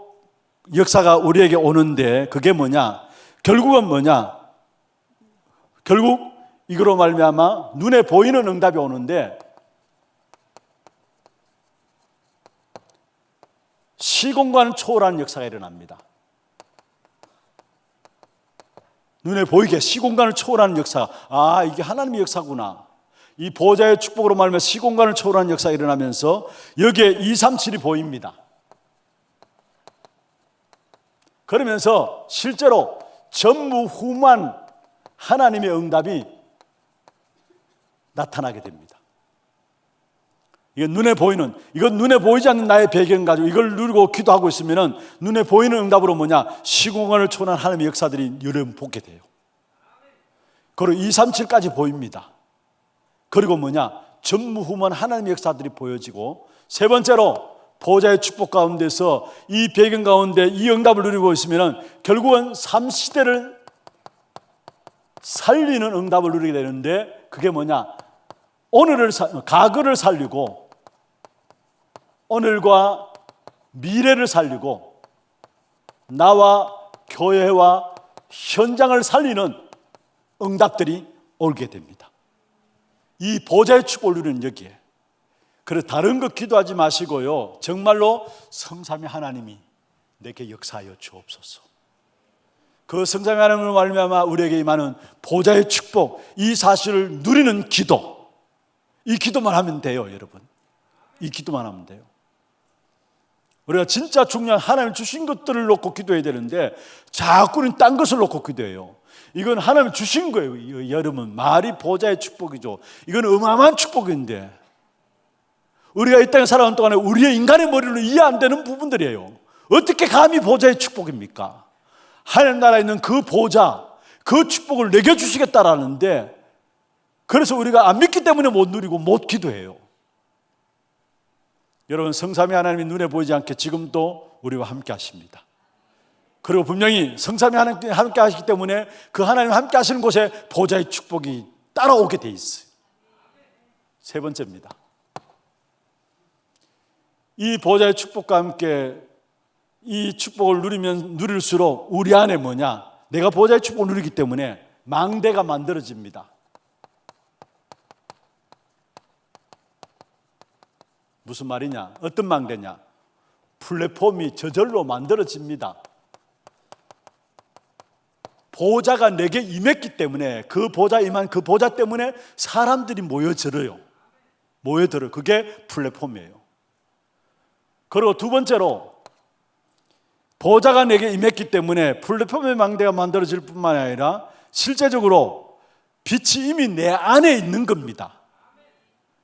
역사가 우리에게 오는데, 그게 뭐냐? 결국은 뭐냐? 결국 이거로 말미암아 눈에 보이는 응답이 오는데, 시공간을 초월하는 역사가 일어납니다. 눈에 보이게 시공간을 초월하는 역사. 아, 이게 하나님의 역사구나. 이 보좌의 축복으로 말하면 시공간을 초월하는 역사가 일어나면서 여기에 237이 보입니다. 그러면서 실제로 전무후무한 하나님의 응답이 나타나게 됩니다. 이건 눈에 보이는, 이건 눈에 보이지 않는 나의 배경 가지고 이걸 누리고 기도하고 있으면 눈에 보이는 응답으로 뭐냐? 시공간을 초월한 하나님의 역사들이 여러분 보게 돼요. 그리고 237까지 보입니다. 그리고 뭐냐? 전무후무한 하나님의 역사들이 보여지고, 세 번째로 보좌의 축복 가운데서 이 배경 가운데 이 응답을 누리고 있으면 결국은 3시대를 살리는 응답을 누리게 되는데 그게 뭐냐? 과거를 살리고 오늘과 미래를 살리고 나와 교회와 현장을 살리는 응답들이 오게 됩니다. 이 보좌의 축복을 누리는 여기에. 그래서 다른 거 기도하지 마시고요, 정말로 성삼위 하나님이 내게 역사하여 주옵소서. 그 성삼위 하나님을 말미암아 우리에게 임하는 보좌의 축복, 이 사실을 누리는 기도, 이 기도만 하면 돼요. 여러분, 이 기도만 하면 돼요. 우리가 진짜 중요한 하나님 주신 것들을 놓고 기도해야 되는데 자꾸는 딴 것을 놓고 기도해요. 이건 하나님 주신 거예요. 여러분, 말이 보좌의 축복이죠. 이건 어마어마한 축복인데 우리가 이 땅에 살아온 동안에 우리의 인간의 머리로 이해 안 되는 부분들이에요. 어떻게 감히 보좌의 축복입니까? 하나님 나라에 있는 그 보좌, 그 축복을 내게 주시겠다라는데, 그래서 우리가 안 믿기 때문에 못 누리고 못 기도해요. 여러분, 성삼위 하나님이 눈에 보이지 않게 지금도 우리와 함께 하십니다. 그리고 분명히 성삼위 하나님께 함께 하시기 때문에 그 하나님 함께 하시는 곳에 보좌의 축복이 따라오게 돼 있어요. 세 번째입니다. 이 보좌의 축복과 함께 이 축복을 누릴수록 우리 안에 뭐냐? 내가 보좌의 축복을 누리기 때문에 망대가 만들어집니다. 무슨 말이냐? 어떤 망대냐? 플랫폼이 저절로 만들어집니다. 보좌가 내게 임했기 때문에, 그 보좌 임한 그 보좌 때문에 사람들이 모여들어요. 그게 플랫폼이에요. 그리고 두 번째로, 보좌가 내게 임했기 때문에 플랫폼의 망대가 만들어질 뿐만 아니라 실제적으로 빛이 이미 내 안에 있는 겁니다.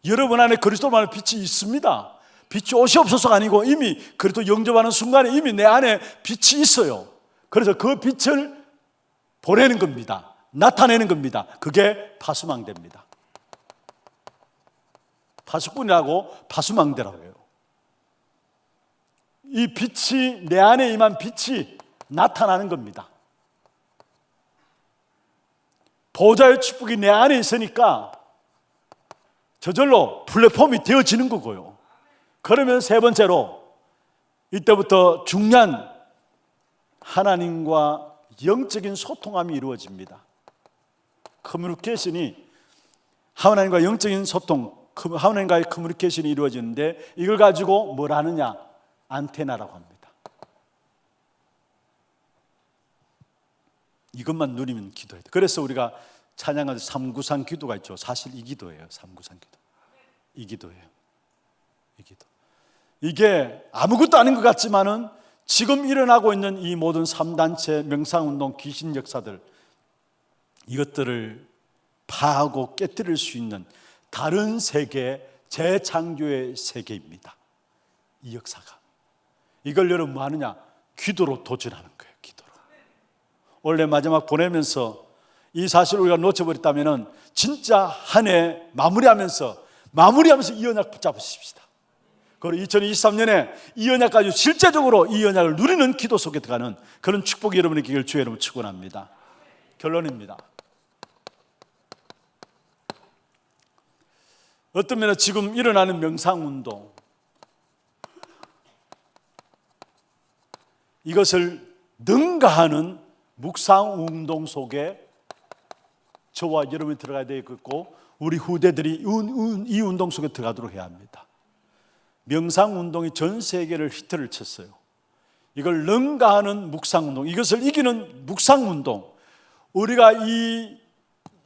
여러분 안에 그리스도만의 빛이 있습니다. 빛이 옷이 없어서가 아니고 이미 그리스도 영접하는 순간에 이미 내 안에 빛이 있어요. 그래서 그 빛을 보내는 겁니다. 나타내는 겁니다. 그게 파수망대입니다. 파수꾼이라고 파수망대라고 해요. 이 빛이, 내 안에 임한 빛이 나타나는 겁니다. 보좌의 축복이 내 안에 있으니까 저절로 플랫폼이 되어지는 거고요. 그러면 세 번째로, 이때부터 중요한 하나님과 영적인 소통함이 이루어집니다. 커뮤니케이션이, 하나님과 영적인 소통, 하나님과의 커뮤니케이션이 이루어지는데, 이걸 가지고 뭘 하느냐? 안테나라고 합니다. 이것만 누리면 기도해야 돼. 그래서 우리가 찬양할 때 삼구상 기도가 있죠. 사실 이 기도예요. 삼구상 기도. 이 기도예요. 이 기도. 이게 아무것도 아닌 것 같지만은 지금 일어나고 있는 이 모든 3단체, 명상운동, 귀신 역사들, 이것들을 파하고 깨뜨릴 수 있는 다른 세계, 재창조의 세계입니다. 이 역사가. 이걸 여러분 뭐 하느냐? 기도로 도전하는 거예요. 기도로. 원래 마지막 보내면서 이 사실을 우리가 놓쳐버렸다면 진짜 한 해 마무리하면서 이 언약 붙잡으십시다. 그리고 2023년에 이 언약 가지고 실제적으로 이 언약을 누리는 기도 속에 들어가는 그런 축복이 여러분의 기회를 주의 이름으로 축원합니다. 결론입니다. 어떤 면에 지금 일어나는 명상운동, 이것을 능가하는 묵상운동 속에 저와 여러분이 들어가야 되겠고, 우리 후대들이 이 운동 속에 들어가도록 해야 합니다. 명상운동이 전 세계를 히트를 쳤어요. 이걸 능가하는 묵상운동, 이것을 이기는 묵상운동, 우리가 이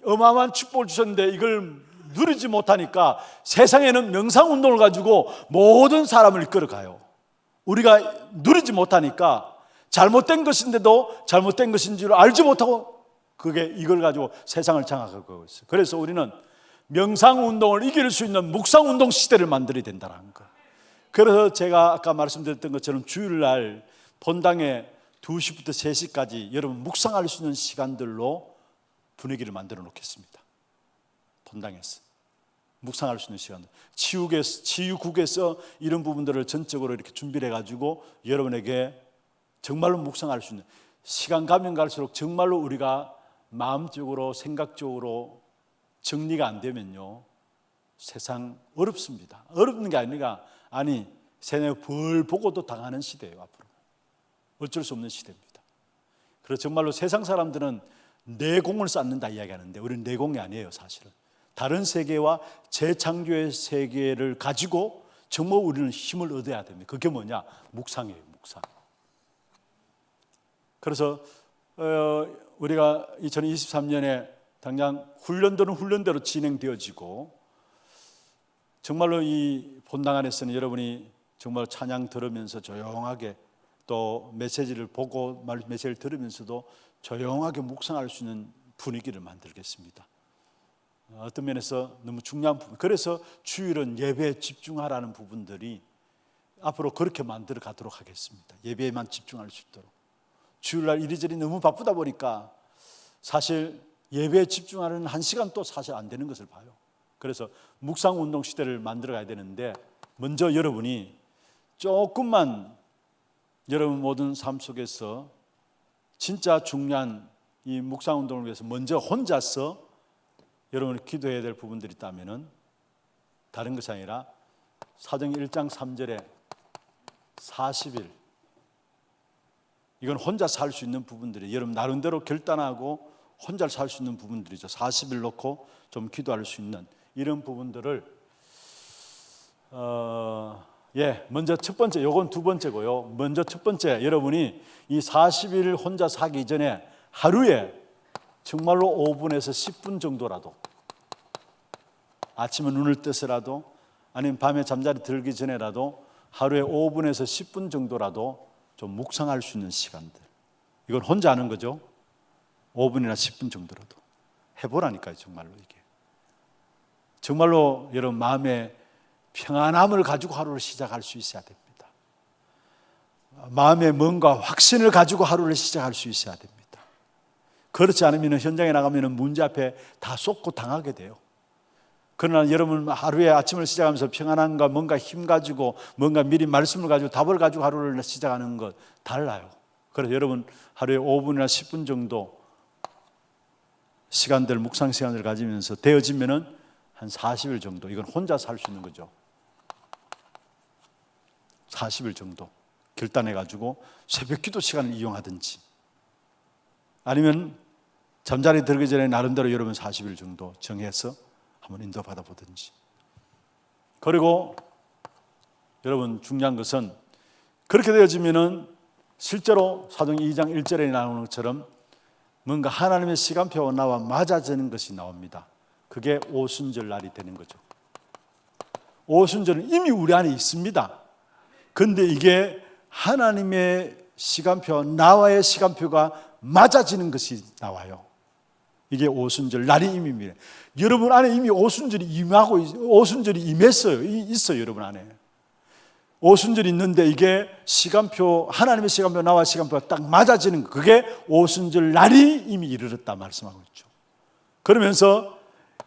어마어마한 축복을 주셨는데 이걸 누리지 못하니까 세상에는 명상운동을 가지고 모든 사람을 이끌어가요. 우리가 누리지 못하니까 잘못된 것인데도 잘못된 것인 줄 알지 못하고 그게 이걸 가지고 세상을 장악하고 있어요. 그래서 우리는 명상운동을 이길 수 있는 묵상운동 시대를 만들어야 된다는 거예요. 그래서 제가 아까 말씀드렸던 것처럼 주일날 본당에 2시부터 3시까지 여러분 묵상할 수 있는 시간들로 분위기를 만들어 놓겠습니다. 본당에서 묵상할 수 있는 시간들, 치유국에서 이런 부분들을 전적으로 이렇게 준비를 해가지고 여러분에게 정말로 묵상할 수 있는, 시간 가면 갈수록 정말로 우리가 마음적으로 생각적으로 정리가 안 되면요, 세상 어렵습니다. 어렵는 게 아니라 세상에 벌 보고도 당하는 시대예요. 앞으로 어쩔 수 없는 시대입니다. 그래서 정말로 세상 사람들은 내공을 쌓는다 이야기하는데 우리는 내공이 아니에요. 사실은 다른 세계와 재창조의 세계를 가지고 정말 우리는 힘을 얻어야 됩니다. 그게 뭐냐? 묵상이에요. 묵상. 그래서 우리가 2023년에 당장 훈련들은 훈련대로 진행되어지고, 정말로 이 본당 안에서는 여러분이 정말 찬양 들으면서 조용하게, 또 메시지를 보고 메시지를 들으면서도 조용하게 묵상할 수 있는 분위기를 만들겠습니다. 어떤 면에서 너무 중요한 부분, 그래서 주일은 예배에 집중하라는 부분들이 앞으로 그렇게 만들어 가도록 하겠습니다. 예배에만 집중할 수 있도록. 주일날 이리저리 너무 바쁘다 보니까 사실 예배에 집중하는 한 시간도 사실 안 되는 것을 봐요. 그래서 묵상 운동 시대를 만들어 가야 되는데, 먼저 여러분이 조금만 여러분 모든 삶 속에서 진짜 중요한 이 묵상 운동을 위해서 먼저 혼자서 여러분이 기도해야 될 부분들이 있다면은, 다른 것이 아니라 사도행전 1장 3절에 40일, 이건 혼자 살 수 있는 부분들이, 여러분 나름대로 결단하고 혼자 살 수 있는 부분들이죠. 40일 놓고 좀 기도할 수 있는 이런 부분들을 먼저 첫 번째, 요건 두 번째고요. 먼저 첫 번째, 여러분이 이 40일 혼자 사기 전에 하루에 정말로 5분에서 10분 정도라도, 아침에 눈을 뜨서라도 아니면 밤에 잠자리 들기 전에라도 하루에 5분에서 10분 정도라도 좀 묵상할 수 있는 시간들. 이건 혼자 하는 거죠. 5분이나 10분 정도라도 해보라니까요. 정말로 이게 정말로 여러분 마음에 평안함을 가지고 하루를 시작할 수 있어야 됩니다. 마음에 뭔가 확신을 가지고 하루를 시작할 수 있어야 됩니다. 그렇지 않으면 현장에 나가면 문제 앞에 다 쏟고 당하게 돼요. 그러나 여러분 하루에 아침을 시작하면서 평안함과 뭔가 힘 가지고, 뭔가 미리 말씀을 가지고 답을 가지고 하루를 시작하는 것 달라요. 그래서 여러분 하루에 5분이나 10분 정도 시간들, 묵상 시간을 가지면서 되어지면은 한 40일 정도, 이건 혼자 살 수 있는 거죠. 40일 정도 결단해 가지고 새벽 기도 시간을 이용하든지, 아니면 잠자리 들기 전에 나름대로 여러분 40일 정도 정해서 한번 인도받아 보든지. 그리고 여러분 중요한 것은, 그렇게 되어지면은 실제로 사도행전 2장 1절에 나오는 것처럼 뭔가 하나님의 시간표와 나와 맞아지는 것이 나옵니다. 그게 오순절 날이 되는 거죠. 오순절은 이미 우리 안에 있습니다. 그런데 이게 하나님의 시간표, 나와의 시간표가 맞아지는 것이 나와요. 이게 오순절 날이 임입니다. 여러분 안에 이미 오순절이 임하고, 오순절이 임했어요. 있어요. 여러분 안에 오순절이 있는데, 이게 시간표, 하나님의 시간표, 나와 시간표가 딱 맞아지는 거, 그게 오순절 날이 이미 이르렀다 말씀하고 있죠. 그러면서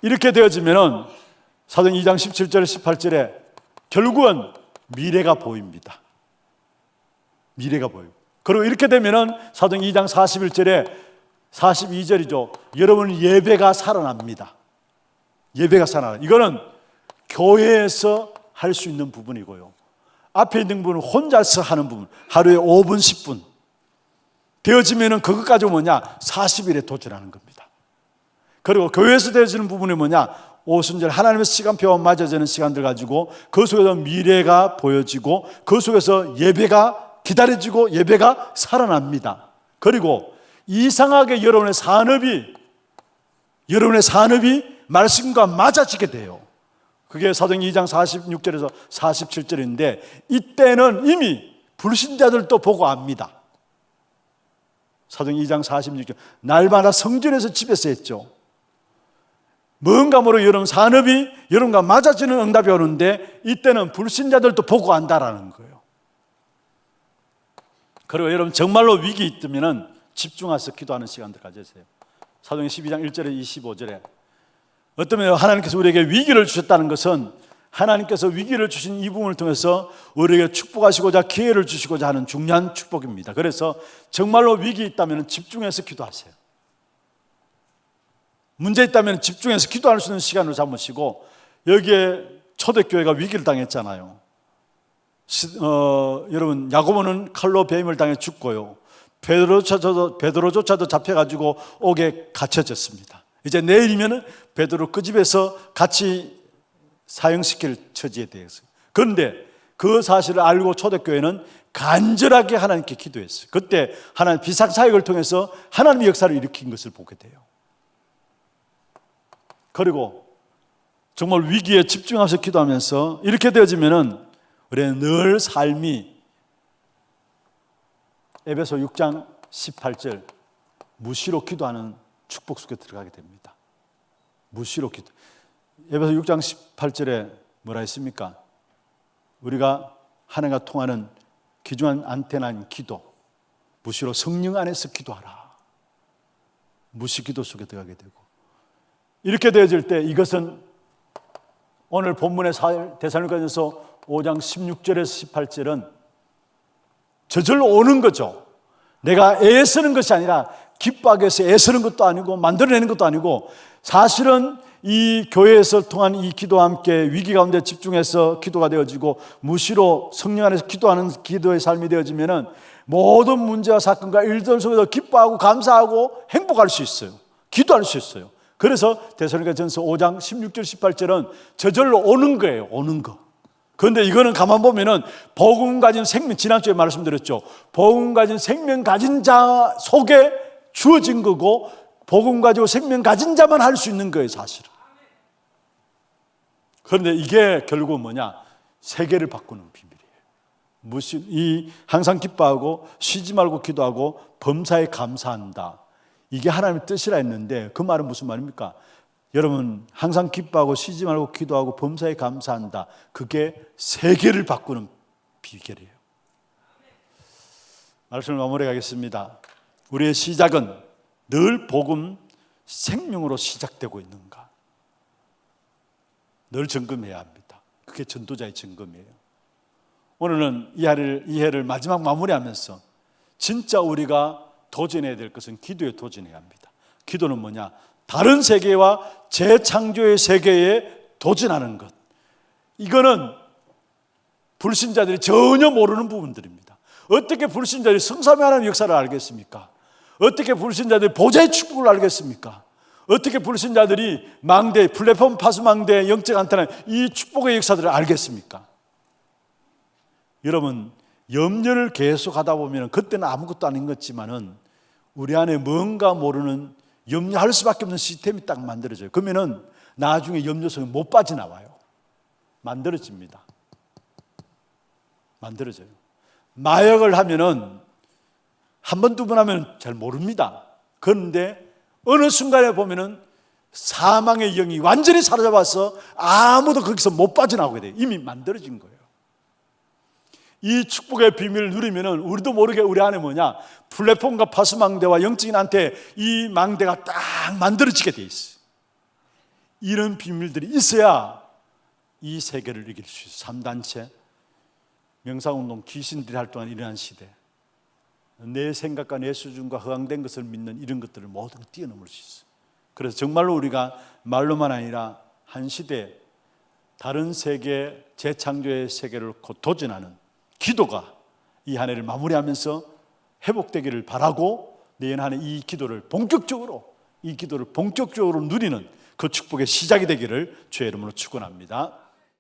이렇게 되어지면은 사도행전 2장 17절 18절에 결국은 미래가 보입니다. 미래가 보여요. 그리고 이렇게 되면은 사도행전 2장 41절에 42절이죠. 여러분 예배가 살아납니다. 예배가 살아나. 이거는 교회에서 할 수 있는 부분이고요. 앞에 있는 부분은 혼자서 하는 부분. 하루에 5분, 10분 되어지면은 그것까지 뭐냐? 40일에 도전하는 겁니다. 그리고 교회에서 되어지는 부분이 뭐냐? 오순절 하나님의 시간표와 맞아지는 시간들 가지고 그 속에서 미래가 보여지고, 그 속에서 예배가 기다려지고 예배가 살아납니다. 그리고 이상하게 여러분의 산업이 말씀과 맞아지게 돼요. 그게 사도행전 2장 46절에서 47절인데, 이때는 이미 불신자들도 보고 압니다. 사도행전 2장 46절, 날마다 성전에서 집에서 했죠. 뭔가 모르게 여러분 산업이 여러분과 맞아지는 응답이 오는데, 이때는 불신자들도 보고 안다라는 거예요. 그리고 여러분 정말로 위기 있으면은 집중해서 기도하는 시간들 가지세요. 사도행전 12장 1절에 25절에 어쩌면 하나님께서 우리에게 위기를 주셨다는 것은, 하나님께서 위기를 주신 이 부분을 통해서 우리에게 축복하시고자 기회를 주시고자 하는 중요한 축복입니다. 그래서 정말로 위기 있다면 집중해서 기도하세요. 문제 있다면 집중해서 기도할 수 있는 시간을 잡으시고, 여기에 초대교회가 위기를 당했잖아요. 여러분, 야고보는 칼로 배임을 당해 죽고요. 베드로조차도 잡혀가지고 옥에 갇혀졌습니다. 이제 내일이면 베드로 그 집에서 같이 사형시킬 처지에 대해서. 그런데 그 사실을 알고 초대교회는 간절하게 하나님께 기도했어요. 그때 하나님 비상사역을 통해서 하나님의 역사를 일으킨 것을 보게 돼요. 그리고 정말 위기에 집중해서 기도하면서 이렇게 되어지면은 우리는 늘 삶이 에베소 6장 18절 무시로 기도하는 축복 속에 들어가게 됩니다. 무시로 기도. 에베소 6장 18절에 뭐라 했습니까? 우리가 하나님과 통하는 귀중한 안테나인 기도, 무시로 성령 안에서 기도하라. 무시 기도 속에 들어가게 되고, 이렇게 되어질 때 이것은 오늘 본문의 데살로니가전서 5장 16절에서 18절은 저절로 오는 거죠. 내가 애쓰는 것이 아니라 기뻐하기 위해서 애쓰는 것도 아니고 만들어내는 것도 아니고, 사실은 이 교회에서 통한 이 기도와 함께 위기 가운데 집중해서 기도가 되어지고 무시로 성령 안에서 기도하는 기도의 삶이 되어지면은 모든 문제와 사건과 일들 속에서 기뻐하고 감사하고 행복할 수 있어요. 기도할 수 있어요. 그래서 데살로니가전서 5장 16절 18절은 저절로 오는 거예요. 오는 거. 그런데 이거는 가만 보면은 복음 가진 생명, 지난주에 말씀드렸죠. 복음 가진 생명 가진 자 속에 주어진 거고, 복음 가지고 생명 가진 자만 할 수 있는 거예요, 사실은. 그런데 이게 결국 뭐냐? 세계를 바꾸는 비밀이에요. 항상 기뻐하고 쉬지 말고 기도하고 범사에 감사한다. 이게 하나님의 뜻이라 했는데 그 말은 무슨 말입니까? 여러분, 항상 기뻐하고 쉬지 말고 기도하고 범사에 감사한다. 그게 세계를 바꾸는 비결이에요. 말씀을 마무리하겠습니다. 우리의 시작은 늘 복음 생명으로 시작되고 있는가? 늘 점검해야 합니다. 그게 전도자의 점검이에요. 오늘은 이 해를 마지막 마무리하면서 진짜 우리가 도전해야 될 것은 기도에 도전해야 합니다. 기도는 뭐냐? 다른 세계와 재창조의 세계에 도전하는 것. 이거는 불신자들이 전혀 모르는 부분들입니다. 어떻게 불신자들이 성삼위 하나님의 역사를 알겠습니까? 어떻게 불신자들이 보좌의 축복을 알겠습니까? 어떻게 불신자들이 망대, 플랫폼 파수망대, 영적 안테나 이 축복의 역사들을 알겠습니까? 여러분, 염려를 계속 하다 보면 그때는 아무것도 아닌 것 같지만은 우리 안에 뭔가 모르는 염려할 수밖에 없는 시스템이 딱 만들어져요. 그러면은 나중에 염려성이 못 빠져나와요. 만들어집니다. 만들어져요. 마약을 하면은 한 번, 두 번 하면 잘 모릅니다. 그런데 어느 순간에 보면은 사망의 영이 완전히 사로잡아서 아무도 거기서 못 빠져나오게 돼요. 이미 만들어진 거예요. 이 축복의 비밀을 누리면은 우리도 모르게 우리 안에 뭐냐? 플랫폼과 파수망대와 영적인 한테 이 망대가 딱 만들어지게 돼 있어요. 이런 비밀들이 있어야 이 세계를 이길 수 있어요. 3단체, 명상운동, 귀신들이 활동하는 이러한 시대, 내 생각과 내 수준과 허황된 것을 믿는 이런 것들을 모두 뛰어넘을 수 있어요. 그래서 정말로 우리가 말로만 아니라 한 시대, 다른 세계, 재창조의 세계를 곧 도전하는 기도가 이 한 해를 마무리하면서 회복되기를 바라고, 내년 한 해 이 기도를 본격적으로 누리는 그 축복의 시작이 되기를 주의 이름으로 축원합니다.